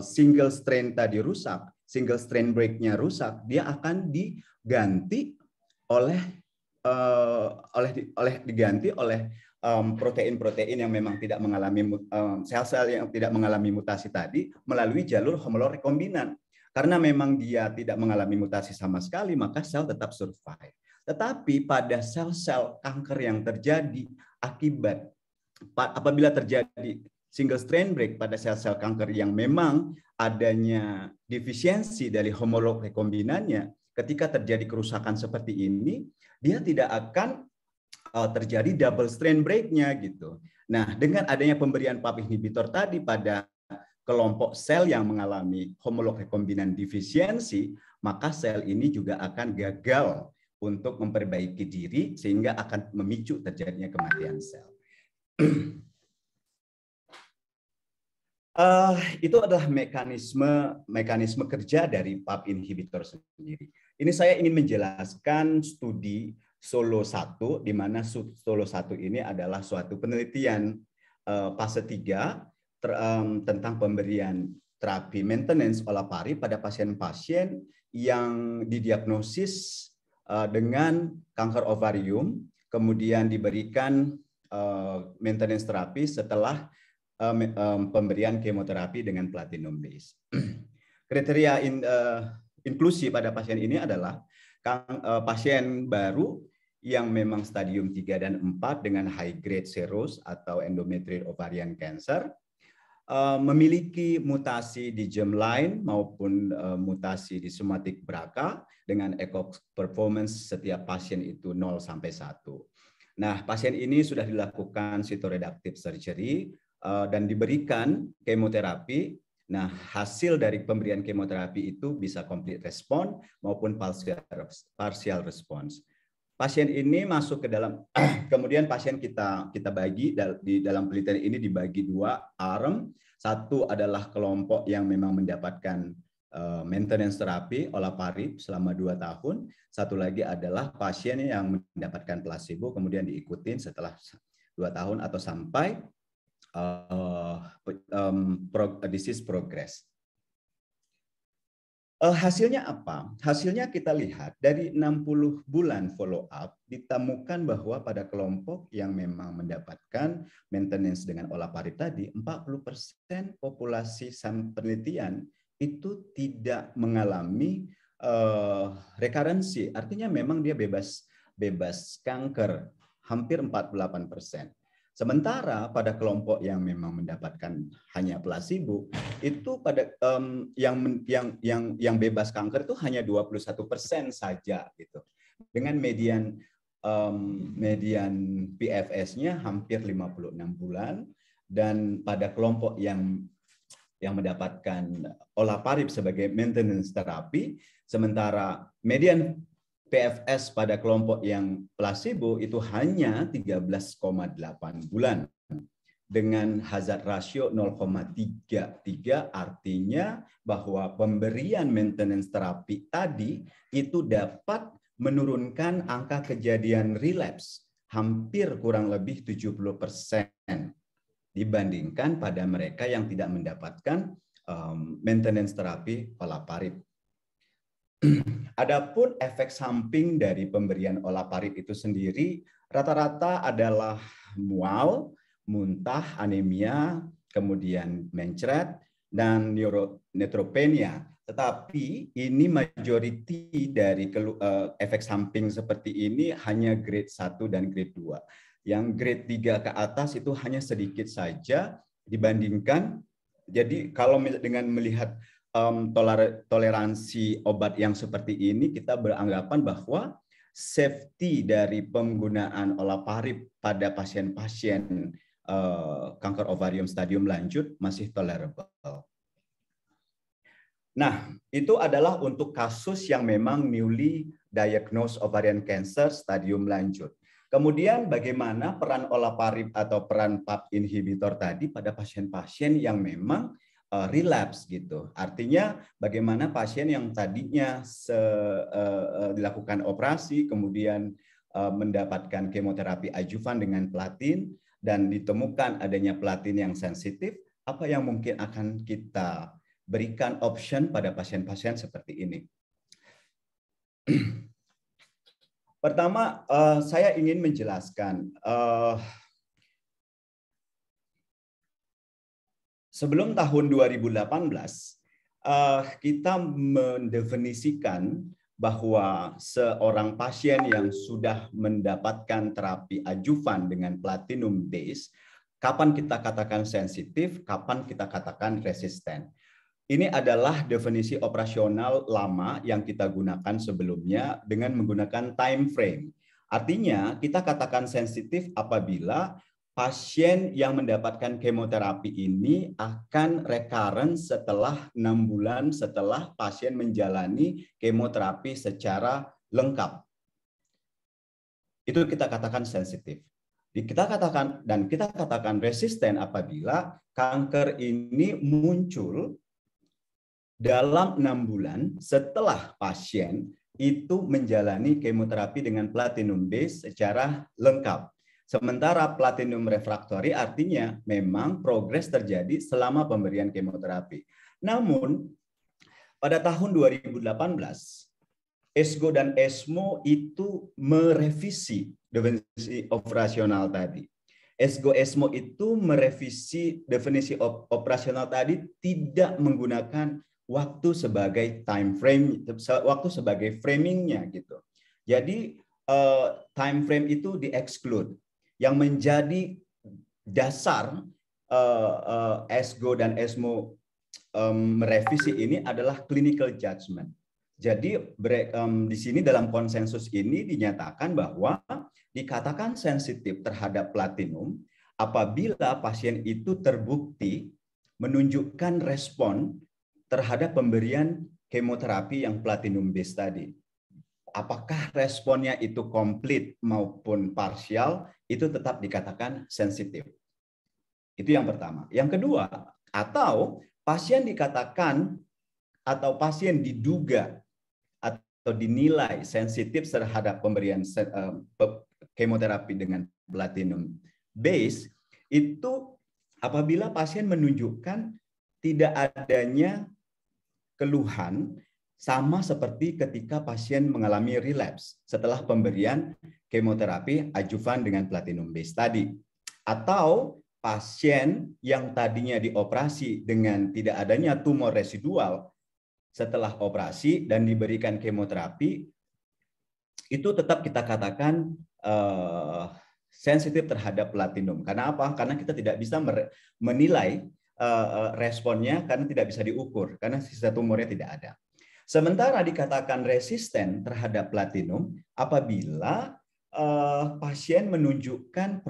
single strain tadi rusak, single strain break-nya rusak, dia akan diganti oleh protein-protein yang memang tidak mengalami sel-sel yang tidak mengalami mutasi tadi melalui jalur homolog rekombinan. Karena memang dia tidak mengalami mutasi sama sekali, maka sel tetap survive. Tetapi pada sel-sel kanker yang terjadi apabila terjadi single strain break pada sel-sel kanker yang memang adanya defisiensi dari homolog rekombinannya, ketika terjadi kerusakan seperti ini, dia tidak akan terjadi double strain break-nya gitu. Nah, dengan adanya pemberian PARP inhibitor tadi pada kelompok sel yang mengalami homolog rekombinan defisiensi, maka sel ini juga akan gagal untuk memperbaiki diri sehingga akan memicu terjadinya kematian sel. Itu adalah mekanisme kerja dari PARP inhibitor sendiri. Ini saya ingin menjelaskan studi Solo 1, di mana Solo 1 ini adalah suatu penelitian fase 3 tentang pemberian terapi maintenance olaparib pada pasien-pasien yang didiagnosis dengan kanker ovarium, kemudian diberikan maintenance terapi setelah pemberian kemoterapi dengan platinum base. Kriteria inklusi pada pasien ini adalah pasien baru yang memang stadium 3 dan 4 dengan high grade serous atau endometrial ovarian cancer, memiliki mutasi di germline maupun mutasi di somatic BRCA dengan ECOG performance setiap pasien itu 0 sampai 1. Nah, pasien ini sudah dilakukan cytoreductive surgery dan diberikan kemoterapi. Nah, hasil dari pemberian kemoterapi itu bisa complete response maupun partial response. Pasien ini masuk ke dalam, kemudian pasien kita bagi di dalam penelitian ini dibagi dua arm. Satu adalah kelompok yang memang mendapatkan maintenance terapi olaparib selama 2 tahun. Satu lagi adalah pasien yang mendapatkan placebo kemudian diikutin setelah 2 tahun atau sampai disease progress. Hasilnya apa? Hasilnya kita lihat dari 60 bulan follow up ditemukan bahwa pada kelompok yang memang mendapatkan maintenance dengan olaparib tadi 40% populasi penelitian itu tidak mengalami rekarensi. Artinya memang dia bebas kanker, hampir 48%. Sementara pada kelompok yang memang mendapatkan hanya placebo itu pada yang bebas kanker itu hanya 21% saja gitu. Dengan median median PFS-nya hampir 56 bulan, dan pada kelompok yang mendapatkan olaparib sebagai maintenance terapi, sementara median PFS pada kelompok yang placebo itu hanya 13,8 bulan dengan hazard ratio 0,33, artinya bahwa pemberian maintenance terapi tadi itu dapat menurunkan angka kejadian relapse hampir kurang lebih 70% dibandingkan pada mereka yang tidak mendapatkan maintenance terapi olaparib. Adapun efek samping dari pemberian olaparib itu sendiri rata-rata adalah mual, muntah, anemia, kemudian mencret, dan neutropenia. Tetapi ini majority dari efek samping seperti ini hanya grade 1 dan grade 2. Yang grade 3 ke atas itu hanya sedikit saja dibandingkan. Jadi kalau dengan melihat toleransi obat yang seperti ini, kita beranggapan bahwa safety dari penggunaan olaparib pada pasien-pasien kanker ovarium stadium lanjut masih tolerable. Nah, itu adalah untuk kasus yang memang newly diagnosed ovarian cancer stadium lanjut. Kemudian bagaimana peran olaparib atau peran PARP inhibitor tadi pada pasien-pasien yang memang relapse gitu. Artinya bagaimana pasien yang tadinya dilakukan operasi kemudian mendapatkan kemoterapi adjuvan dengan platin dan ditemukan adanya platin yang sensitif, apa yang mungkin akan kita berikan option pada pasien-pasien seperti ini. Pertama, saya ingin menjelaskan sebelum tahun 2018 kita mendefinisikan bahwa seorang pasien yang sudah mendapatkan terapi adjuvan dengan platinum base, kapan kita katakan sensitif, kapan kita katakan resisten. Ini adalah definisi operasional lama yang kita gunakan sebelumnya dengan menggunakan time frame. Artinya kita katakan sensitif apabila pasien yang mendapatkan kemoterapi ini akan recurrent setelah 6 bulan setelah pasien menjalani kemoterapi secara lengkap. Itu kita katakan sensitif. Kita katakan resisten apabila kanker ini muncul dalam 6 bulan setelah pasien itu menjalani kemoterapi dengan platinum base secara lengkap. Sementara platinum refraktori artinya memang progres terjadi selama pemberian kemoterapi. Namun pada tahun 2018 ESGO dan ESMO itu merevisi definisi operasional tadi. ESGO-ESMO itu merevisi definisi operasional tadi tidak menggunakan waktu sebagai time frame, waktu sebagai framingnya gitu. Jadi time frame itu di-exclude. Yang menjadi dasar ESGO dan ESMO merevisi ini adalah clinical judgment. Jadi di sini dalam konsensus ini dinyatakan bahwa dikatakan sensitif terhadap platinum apabila pasien itu terbukti menunjukkan respon terhadap pemberian kemoterapi yang platinum base tadi. Apakah responnya itu komplit maupun parsial, itu tetap dikatakan sensitif. Itu yang pertama. Yang kedua, atau pasien dikatakan atau pasien diduga atau dinilai sensitif terhadap pemberian kemoterapi dengan platinum base, itu apabila pasien menunjukkan tidak adanya keluhan sama seperti ketika pasien mengalami relapse setelah pemberian kemoterapi adjuvan dengan platinum base tadi. Atau pasien yang tadinya dioperasi dengan tidak adanya tumor residual setelah operasi dan diberikan kemoterapi, itu tetap kita katakan sensitif terhadap platinum. Karena apa? Karena kita tidak bisa menilai responnya karena tidak bisa diukur, karena sisa tumornya tidak ada. Sementara dikatakan resisten terhadap platinum apabila pasien menunjukkan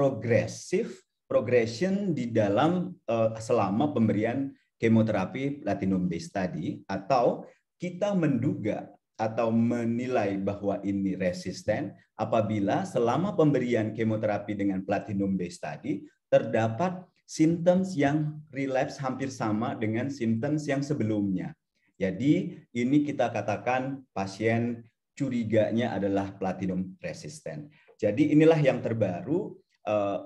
progression di dalam selama pemberian kemoterapi platinum base tadi, atau kita menduga atau menilai bahwa ini resisten apabila selama pemberian kemoterapi dengan platinum base tadi terdapat symptoms yang relapse hampir sama dengan symptoms yang sebelumnya. Jadi ini kita katakan pasien curiganya adalah platinum resisten. Jadi inilah yang terbaru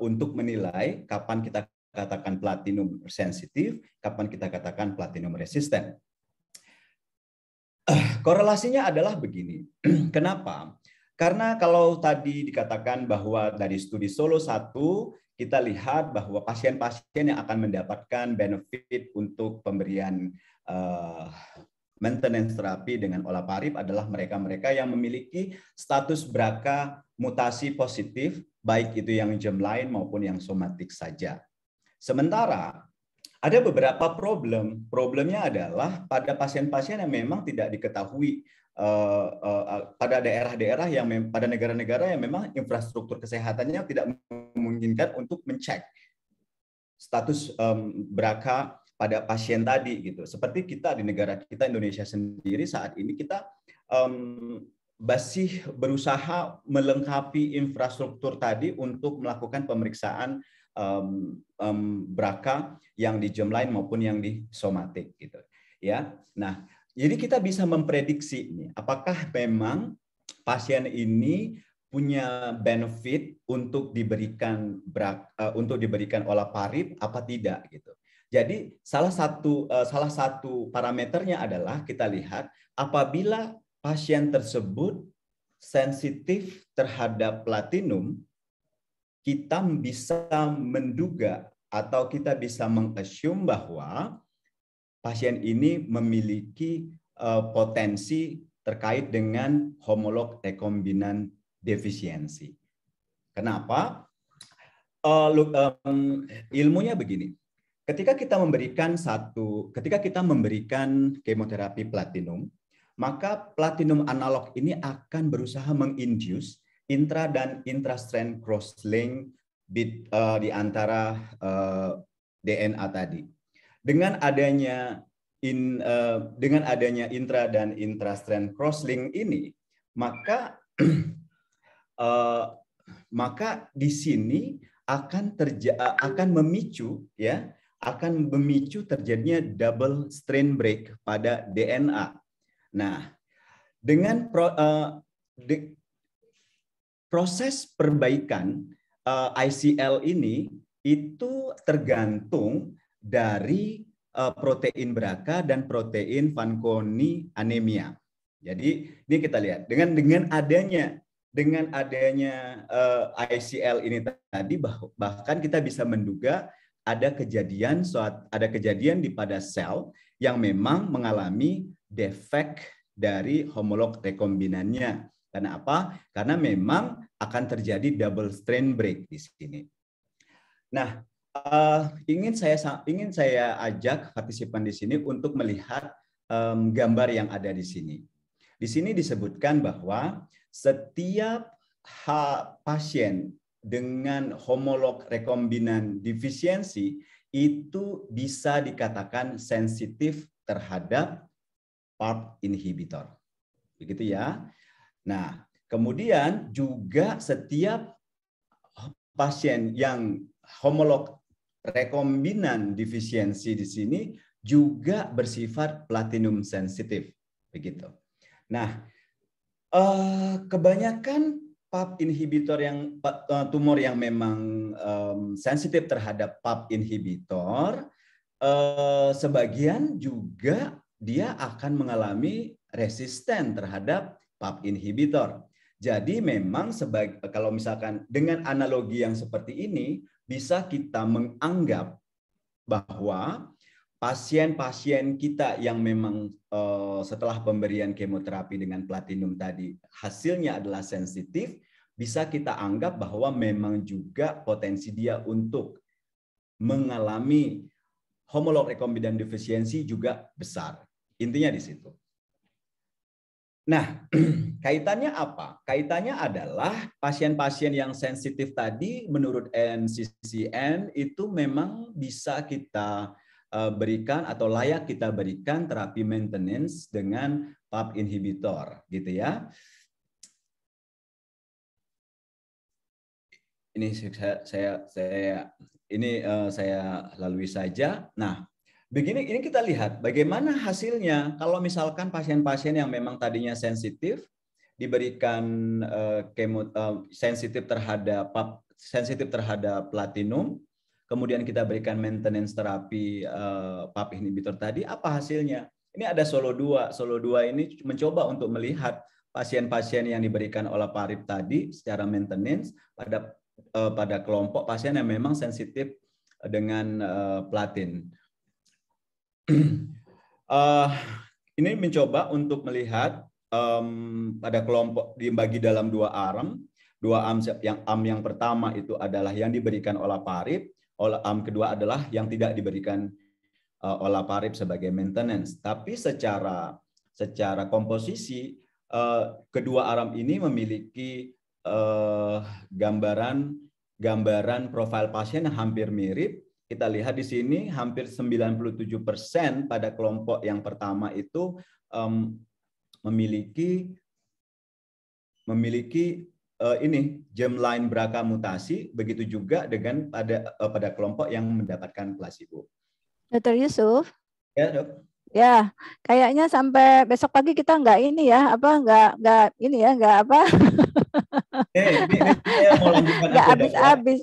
untuk menilai kapan kita katakan platinum sensitif, kapan kita katakan platinum resisten. Korelasinya adalah begini. Kenapa? Karena kalau tadi dikatakan bahwa dari studi Solo 1, kita lihat bahwa pasien-pasien yang akan mendapatkan benefit untuk pemberian maintenance terapi dengan olaparib adalah mereka-mereka yang memiliki status BRCA mutasi positif, baik itu yang germline maupun yang somatik saja. Sementara ada beberapa problemnya adalah pada pasien-pasien yang memang tidak diketahui pada daerah-daerah yang pada negara-negara yang memang infrastruktur kesehatannya tidak memungkinkan untuk mencek status BRCA pada pasien tadi gitu. Seperti kita di negara kita Indonesia sendiri saat ini kita masih berusaha melengkapi infrastruktur tadi untuk melakukan pemeriksaan BRCA yang di germline maupun yang di somatik gitu ya. Nah, jadi kita bisa memprediksi nih apakah memang pasien ini punya benefit untuk diberikan olaparib apa tidak gitu. Jadi salah satu parameternya adalah kita lihat apabila pasien tersebut sensitif terhadap platinum, kita bisa menduga atau kita bisa mengassume bahwa pasien ini memiliki potensi terkait dengan homolog rekombinan defisiensi. Kenapa? Ilmunya begini. Ketika kita memberikan kemoterapi platinum, maka platinum analog ini akan berusaha menginduce intra dan intrastrand crosslink di antara DNA tadi. Dengan adanya intra dan intrastrand crosslink ini, maka di sini akan memicu terjadinya double strand break pada DNA. Nah, dengan proses perbaikan ICL ini itu tergantung dari protein BRCA dan protein Fanconi anemia. Jadi ini kita lihat dengan adanya ICL ini tadi bahkan kita bisa menduga ada kejadian di pada sel yang memang mengalami defek dari homolog rekombinannya. Karena apa? Karena memang akan terjadi double strand break di sini. Nah, ingin saya ajak partisipan di sini untuk melihat gambar yang ada di sini. Di sini disebutkan bahwa setiap pasien dengan homolog rekombinan defisiensi itu bisa dikatakan sensitif terhadap PARP inhibitor. Begitu ya. Nah, kemudian juga setiap pasien yang homolog rekombinan defisiensi di sini juga bersifat platinum sensitif. Begitu. Nah, kebanyakan PARP inhibitor tumor yang memang sensitif terhadap PARP inhibitor, sebagian juga dia akan mengalami resisten terhadap PARP inhibitor. Jadi memang kalau misalkan dengan analogi yang seperti ini bisa kita menganggap bahwa pasien-pasien kita yang memang setelah pemberian kemoterapi dengan platinum tadi hasilnya adalah sensitif, bisa kita anggap bahwa memang juga potensi dia untuk mengalami homolog rekombinan defisiensi juga besar. Intinya di situ. Nah, kaitannya apa? Kaitannya adalah pasien-pasien yang sensitif tadi menurut NCCN itu memang bisa kita berikan atau layak kita berikan terapi maintenance dengan PAP inhibitor, gitu ya. Ini saya lalui saja. Nah, begini, ini kita lihat bagaimana hasilnya kalau misalkan pasien-pasien yang memang tadinya sensitif diberikan sensitif terhadap platinum, kemudian kita berikan maintenance terapi PAP inhibitor tadi, apa hasilnya? Ini ada Solo 2. Solo 2 ini mencoba untuk melihat pasien-pasien yang diberikan olaparib tadi secara maintenance pada kelompok pasien yang memang sensitif dengan platin. Ini mencoba untuk melihat pada kelompok dibagi dalam dua arm. Yang pertama itu adalah yang diberikan olaparib, arm kedua adalah yang tidak diberikan olaparib sebagai maintenance. Tapi secara komposisi kedua arm ini memiliki gambaran profil pasien yang hampir mirip. Kita lihat di sini hampir 97% pada kelompok yang pertama itu memiliki ini germline BRCA mutasi, begitu juga dengan pada kelompok yang mendapatkan placebo. Dr. Yusuf? Ya, Dok. Ya, kayaknya sampai besok pagi kita nggak nggak habis-habis.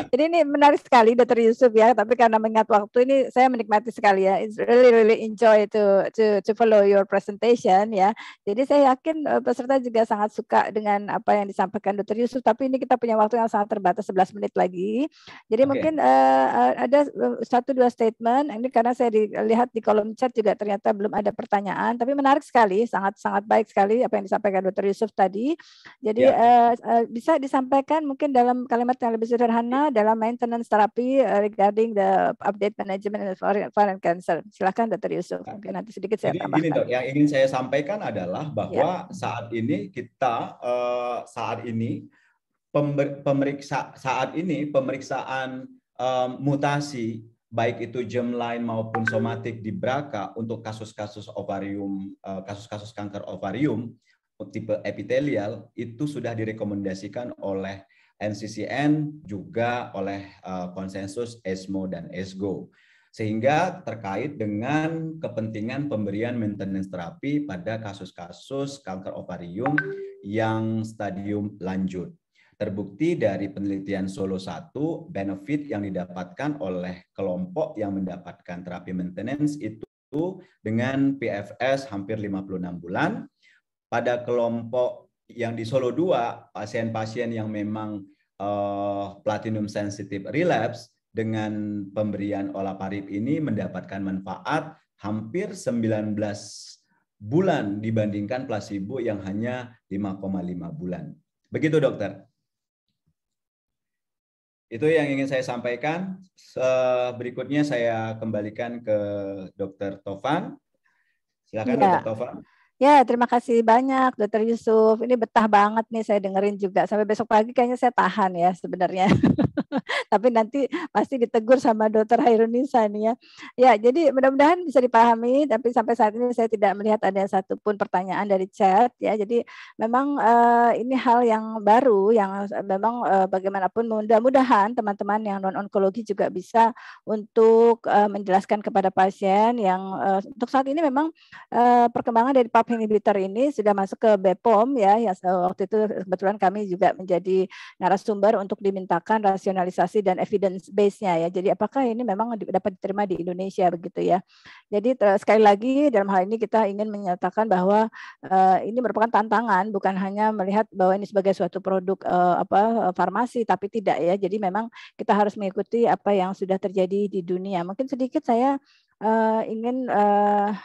Jadi ini menarik sekali, Dr. Yusuf ya. Tapi karena mengingat waktu ini, saya menikmati sekali ya. It's really enjoy to follow your presentation ya. Jadi saya yakin peserta juga sangat suka dengan apa yang disampaikan Dr. Yusuf. Tapi ini kita punya waktu yang sangat terbatas, 11 menit lagi. Jadi mungkin ada 1-2 statement. Ini karena saya lihat di kolom chat juga ternyata belum ada pertanyaan. Tapi menarik sekali, sangat baik sekali apa yang disampaikan Dr. Yusuf tadi. Jadi bisa disampaikan mungkin dalam kalimat yang lebih sederhana dalam maintenance terapi regarding the update management of ovarian cancer. Silakan Dr. Yusuf. Mungkin nanti sedikit saya tambahkan. Jadi gini, Dok, yang ingin saya sampaikan adalah bahwa saat ini kita pemeriksaan mutasi baik itu germline maupun somatik di BRCA untuk kasus-kasus ovarium, kasus-kasus kanker ovarium tipe epitelial itu sudah direkomendasikan oleh NCCN juga oleh konsensus ESMO dan ESGO, sehingga terkait dengan kepentingan pemberian maintenance terapi pada kasus-kasus kanker ovarium yang stadium lanjut. Terbukti dari penelitian Solo 1, benefit yang didapatkan oleh kelompok yang mendapatkan terapi maintenance itu dengan PFS hampir 56 bulan. Pada kelompok yang di Solo 2, pasien-pasien yang memang platinum sensitive relapse dengan pemberian olaparib ini mendapatkan manfaat hampir 19 bulan dibandingkan placebo yang hanya 5,5 bulan. Begitu, Dokter. Itu yang ingin saya sampaikan. Berikutnya saya kembalikan ke Dr. Tovan. Silakan, Dr. Tovan. Ya, terima kasih banyak Dr. Yusuf. Ini betah banget nih saya dengerin juga. Sampai besok pagi kayaknya saya tahan ya sebenarnya. Tapi nanti pasti ditegur sama Dr. Hairunisa nih ya. Ya, jadi mudah-mudahan bisa dipahami. Tapi sampai saat ini saya tidak melihat ada satupun pertanyaan dari chat ya. Jadi memang ini hal yang baru yang memang bagaimanapun mudah-mudahan teman-teman yang non-onkologi juga bisa untuk menjelaskan kepada pasien yang untuk saat ini memang perkembangan dari PAP inhibitor ini sudah masuk ke BPOM ya. Waktu itu kebetulan kami juga menjadi narasumber untuk dimintakan rasionalisasi dan evidence base-nya ya. Jadi apakah ini memang dapat diterima di Indonesia begitu ya. Jadi sekali lagi dalam hal ini kita ingin menyatakan bahwa ini merupakan tantangan, bukan hanya melihat bahwa ini sebagai suatu produk farmasi, tapi tidak ya. Jadi memang kita harus mengikuti apa yang sudah terjadi di dunia. Mungkin sedikit saya ingin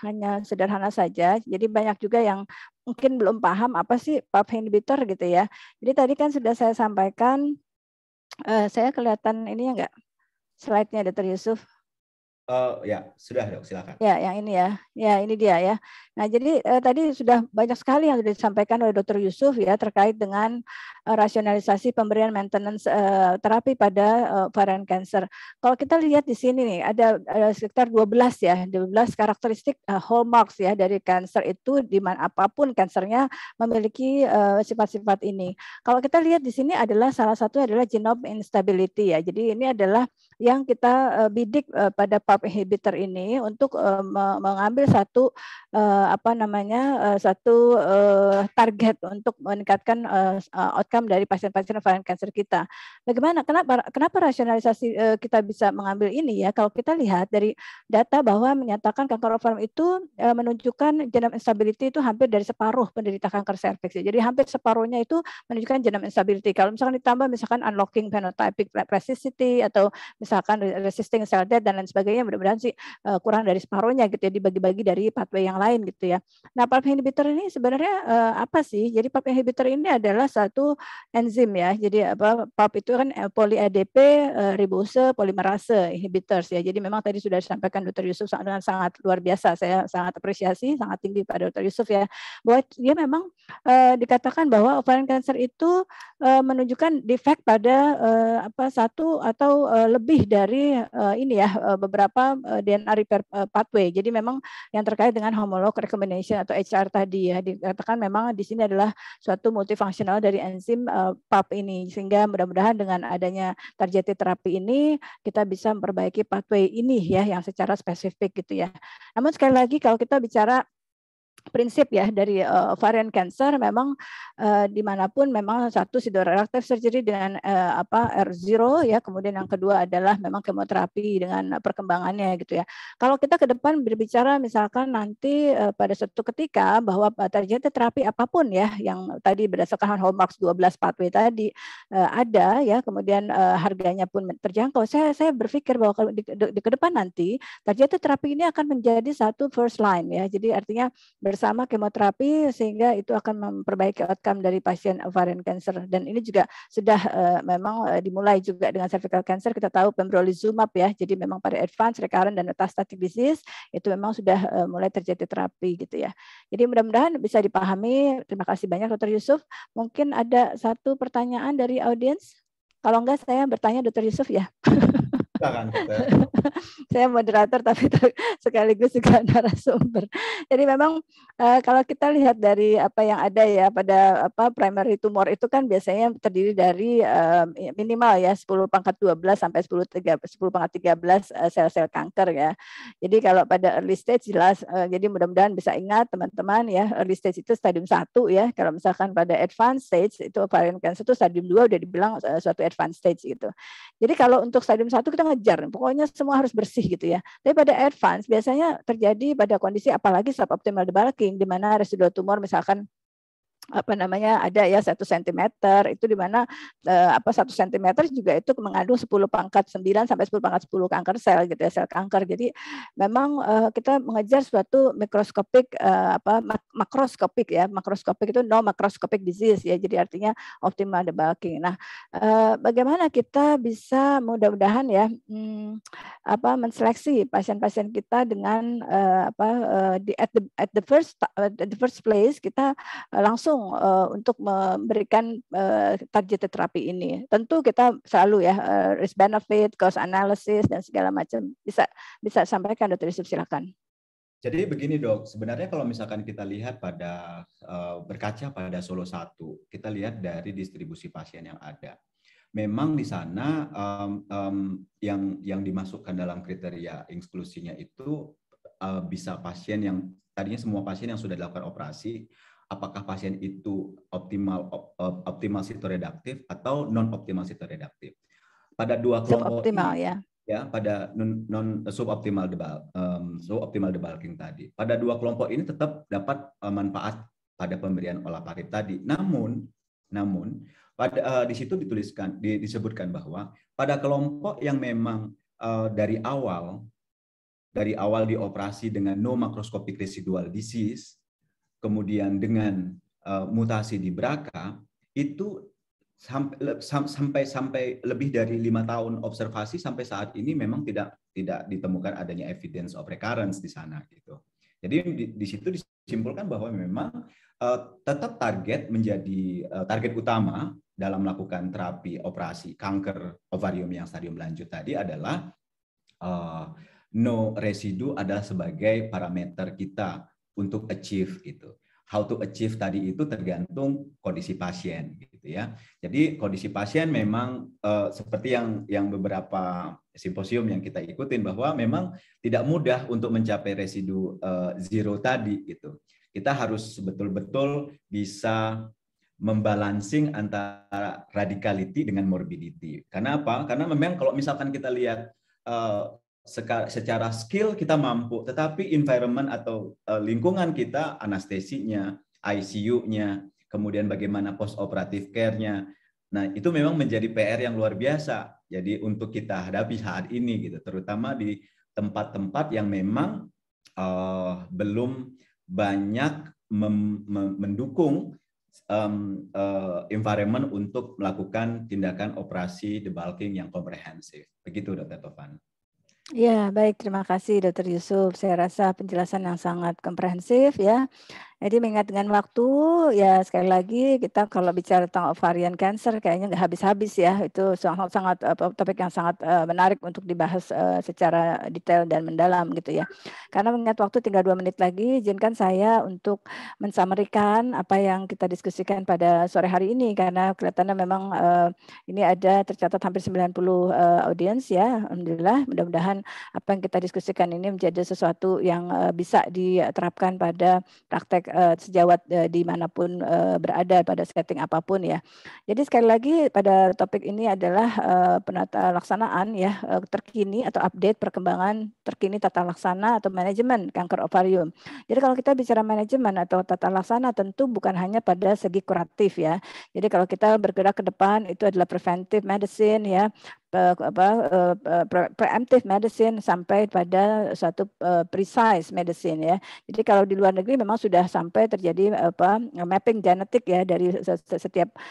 hanya sederhana saja. Jadi banyak juga yang mungkin belum paham apa sih PAP inhibitor gitu ya. Jadi tadi kan sudah saya sampaikan, saya kelihatan ini ya enggak slide-nya Dr. Yusuf? Ya, sudah dok, silakan. Ya, yang ini ya. Ya, ini dia ya. Nah, jadi tadi sudah banyak sekali yang sudah disampaikan oleh Dr. Yusuf ya terkait dengan rasionalisasi pemberian maintenance terapi pada ovarian cancer. Kalau kita lihat di sini nih ada sekitar 12 ya, 12 karakteristik hallmarks ya dari cancer itu di mana apapun cancernya memiliki sifat-sifat ini. Kalau kita lihat di sini adalah salah satu adalah genome instability ya. Jadi ini adalah yang kita bidik pada PARP inhibitor ini untuk mengambil satu satu target untuk meningkatkan outcome dari pasien-pasien ovarian cancer kita. Bagaimana? Kenapa rasionalisasi kita bisa mengambil ini ya? Kalau kita lihat dari data bahwa menyatakan kanker ovarium itu menunjukkan genome instability itu hampir dari separuh penderita kanker serviks. Jadi hampir separuhnya itu menunjukkan genome instability. Kalau misalkan ditambah misalkan unlocking phenotypic plasticity atau misalkan resisting cell death dan lain sebagainya, mudah-mudahan sih kurang dari separuhnya gitu ya, dibagi-bagi dari pathway yang lain gitu ya. Nah, PARP inhibitor ini sebenarnya apa sih? Jadi PARP inhibitor ini adalah satu enzim ya. Jadi PARP itu kan poly ADP ribose polymerase inhibitors ya. Jadi memang tadi sudah disampaikan Dr. Yusuf dengan sangat luar biasa. Saya sangat apresiasi, sangat tinggi pada Dr. Yusuf ya. Bahwa dia memang dikatakan bahwa ovarian cancer itu menunjukkan defect pada satu atau lebih dari ini ya beberapa DNA repair pathway. Jadi memang yang terkait dengan homolog recombination atau HR tadi ya dikatakan memang di sini adalah suatu multifungsional dari enzim PARP ini, sehingga mudah-mudahan dengan adanya targeted terapi ini kita bisa memperbaiki pathway ini ya yang secara spesifik gitu ya. Namun sekali lagi kalau kita bicara prinsip ya dari ovarian cancer memang dimanapun memang satu sidoreactive surgery dengan R0 ya, kemudian yang kedua adalah memang kemoterapi dengan perkembangannya gitu ya. Kalau kita ke depan berbicara misalkan nanti pada suatu ketika bahwa targeted terapi apapun ya yang tadi berdasarkan hallmarks 12 pathway tadi ada ya, kemudian harganya pun terjangkau. Saya berpikir bahwa di ke depan nanti targeted terapi ini akan menjadi satu first line ya. Jadi artinya bersama kemoterapi sehingga itu akan memperbaiki outcome dari pasien ovarian cancer. Dan ini juga sudah memang dimulai juga dengan cervical cancer. Kita tahu pembrolizumab ya. Jadi memang pada advanced, recurrent dan metastatic disease itu memang sudah mulai terjadi terapi gitu ya. Jadi mudah-mudahan bisa dipahami. Terima kasih banyak Dr. Yusuf. Mungkin ada satu pertanyaan dari audiens. Kalau enggak saya bertanya Dr. Yusuf ya. Silakan, Dokter. Saya moderator tapi sekaligus juga narasumber. Jadi memang kalau kita lihat dari apa yang ada ya pada primary tumor itu kan biasanya terdiri dari minimal ya 10⁻12 sampai 10⁻13 sel-sel kanker ya. Jadi kalau pada early stage jelas jadi mudah-mudahan bisa ingat teman-teman ya, early stage itu stadium 1 ya. Kalau misalkan pada advanced stage itu ovarian cancer itu stadium 2 udah dibilang suatu advanced stage gitu. Jadi kalau untuk stadium 1 kita ngejar, pokoknya semua harus bersih gitu ya. Tapi pada advance biasanya terjadi pada kondisi apalagi suboptimal debulking di mana residual tumor misalkan ada ya 1 cm itu di mana 1 cm juga itu mengandung 10⁻9 sampai 10⁻10 kanker sel gitu ya, sel kanker. Jadi memang kita mengejar suatu mikroskopik makroskopik ya. Makroskopik itu no macroscopic disease ya. Jadi artinya optimal debulking. Nah, bagaimana kita bisa mudah-mudahan ya menseleksi pasien-pasien kita dengan at the first place kita langsung untuk memberikan targeted terapi ini. Tentu kita selalu ya risk benefit, cost analysis dan segala macam bisa sampaikan Dr. Yusuf, silakan. Jadi begini dok, sebenarnya kalau misalkan kita lihat berkaca pada Solo 1, kita lihat dari distribusi pasien yang ada. Memang di sana yang dimasukkan dalam kriteria inklusinya itu bisa pasien yang tadinya semua pasien yang sudah dilakukan operasi. Apakah pasien itu optimal sitoredaktif atau non optimal sitoredaktif? Pada dua kelompok ini, ya pada non suboptimal debulking tadi. Pada dua kelompok ini tetap dapat manfaat pada pemberian olaparib tadi. Namun pada di situ disebutkan bahwa pada kelompok yang memang dari awal dioperasi dengan no macroscopic residual disease, kemudian dengan mutasi di BRCA itu sampai lebih dari 5 tahun observasi sampai saat ini memang tidak tidak ditemukan adanya evidence of recurrence di sana gitu. Jadi di situ disimpulkan bahwa memang tetap target menjadi target utama dalam melakukan terapi operasi kanker ovarium yang stadium lanjut tadi adalah no residu adalah sebagai parameter kita untuk achieve gitu. How to achieve tadi itu tergantung kondisi pasien gitu ya. Jadi kondisi pasien memang seperti yang beberapa simposium yang kita ikutin bahwa memang tidak mudah untuk mencapai residu zero tadi gitu. Kita harus betul-betul bisa membalancing antara radicality dengan morbidity. Karena apa? Karena memang kalau misalkan kita lihat secara skill kita mampu, tetapi environment atau lingkungan kita, anestesinya, ICU-nya, kemudian bagaimana post-operative care-nya, nah itu memang menjadi PR yang luar biasa. Jadi untuk kita hadapi saat ini, gitu, terutama di tempat-tempat yang memang belum banyak mendukung environment untuk melakukan tindakan operasi debulking yang komprehensif. Begitu, Dr. Tovan. Ya, baik. Terima kasih, Dr. Yusuf. Saya rasa penjelasan yang sangat komprehensif ya. Jadi mengingat dengan waktu, ya sekali lagi kita kalau bicara tentang ovarian cancer kayaknya nggak habis-habis ya. Itu sangat topik yang sangat menarik untuk dibahas secara detail dan mendalam gitu ya. Karena mengingat waktu tinggal 2 menit lagi, izinkan saya untuk mensamarikan apa yang kita diskusikan pada sore hari ini. Karena kelihatannya memang ini ada tercatat hampir 90 audiens ya. Alhamdulillah, mudah-mudahan apa yang kita diskusikan ini menjadi sesuatu yang bisa diterapkan pada praktek sejawat dimanapun berada pada setting apapun ya. Jadi sekali lagi pada topik ini adalah penata laksanaan ya terkini atau update perkembangan terkini tata laksana atau manajemen kanker ovarium. Jadi kalau kita bicara manajemen atau tata laksana tentu bukan hanya pada segi kuratif ya. Jadi kalau kita bergerak ke depan itu adalah preventive medicine ya, preemptive medicine sampai pada suatu precise medicine ya. Jadi kalau di luar negeri memang sudah sampai terjadi mapping genetik ya dari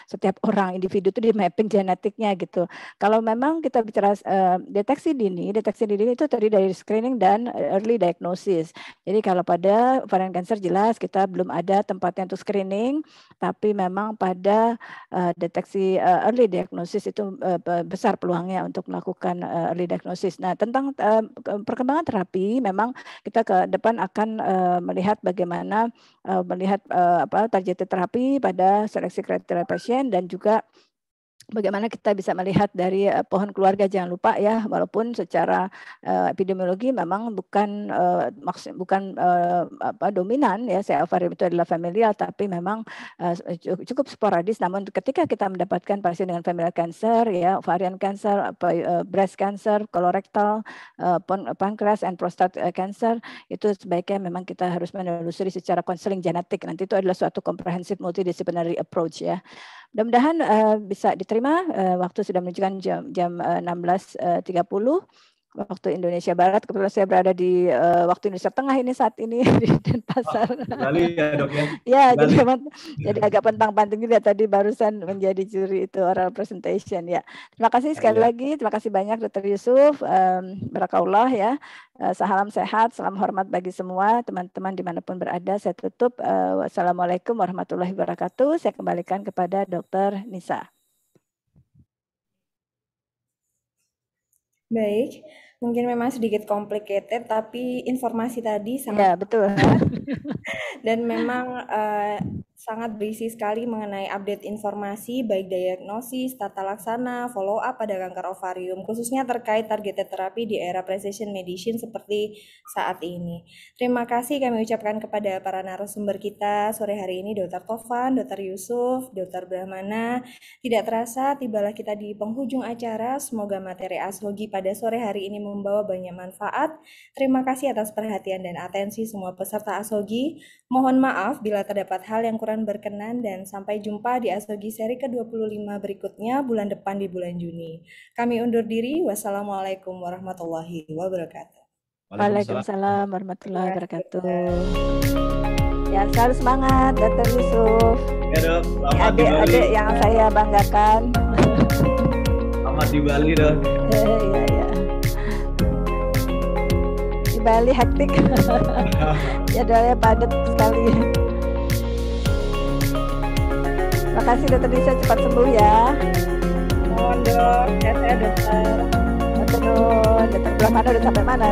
setiap orang individu itu di mapping genetiknya gitu. Kalau memang kita bicara deteksi dini itu terdiri dari screening dan early diagnosis. Jadi kalau pada ovarian cancer jelas kita belum ada tempatnya untuk screening, tapi memang pada deteksi early diagnosis itu besar peluangnya untuk melakukan early diagnosis. Nah, tentang perkembangan terapi memang kita ke depan akan melihat bagaimana melihat targeted terapi pada seleksi kriteria pasien dan juga bagaimana kita bisa melihat dari pohon keluarga, jangan lupa ya, walaupun secara epidemiologi memang bukan dominan ya, ovarium itu adalah familial, tapi memang cukup sporadis. Namun ketika kita mendapatkan pasien dengan familial cancer ya, ovarian cancer, breast cancer, colorectal, pancreas and prostate cancer, itu sebaiknya memang kita harus menelusuri secara konseling genetik. Nanti itu adalah suatu comprehensive multidisciplinary approach ya. Mudah-mudahan bisa diterima. Waktu sudah menunjukkan jam 16.30 waktu Indonesia Barat. Kebetulan saya berada di waktu Indonesia Tengah ini saat ini di Denpasar. Bali ya dok ya? Ya, jadi agak pentang-panting juga tadi barusan menjadi juri itu oral presentation ya. Terima kasih sekali lagi. Terima kasih banyak Dr. Yusuf. Barakallah ya. Salam sehat, salam hormat bagi semua teman-teman dimanapun berada. Saya tutup. Wassalamualaikum warahmatullahi wabarakatuh. Saya kembalikan kepada Dr. Nisa. Baik, mungkin memang sedikit complicated, tapi informasi tadi sangat betul. Dan memang sangat berisi sekali mengenai update informasi baik diagnosis, tata laksana, follow up pada kanker ovarium, khususnya terkait targeted terapi di era precision medicine seperti saat ini. Terima kasih kami ucapkan kepada para narasumber kita sore hari ini, Dr. Tovan, Dr. Yusuf, Dr. Brahmana. Tidak terasa tibalah kita di penghujung acara. Semoga materi Ashogi pada sore hari ini membawa banyak manfaat. Terima kasih atas perhatian dan atensi semua peserta Ashogi. Mohon maaf bila terdapat hal yang kurang berkenan dan sampai jumpa di Ashogi seri ke-25 berikutnya bulan depan di bulan Juni. Kami undur diri. Wassalamualaikum warahmatullahi wabarakatuh. Waalaikumsalam warahmatullahi wabarakatuh. Ya, selalu semangat Dr. Yusuf. Ya dok, selamat di Bali. Adik-adik yang saya banggakan. Selamat di Bali dok. Iya. kembali hektik. Jadwalnya padat sekali. Makasih Dokter Lisa, cepat sembuh ya. Mohon dok, sehat-sehat dokter. Dokter Brahmana udah sampai mana?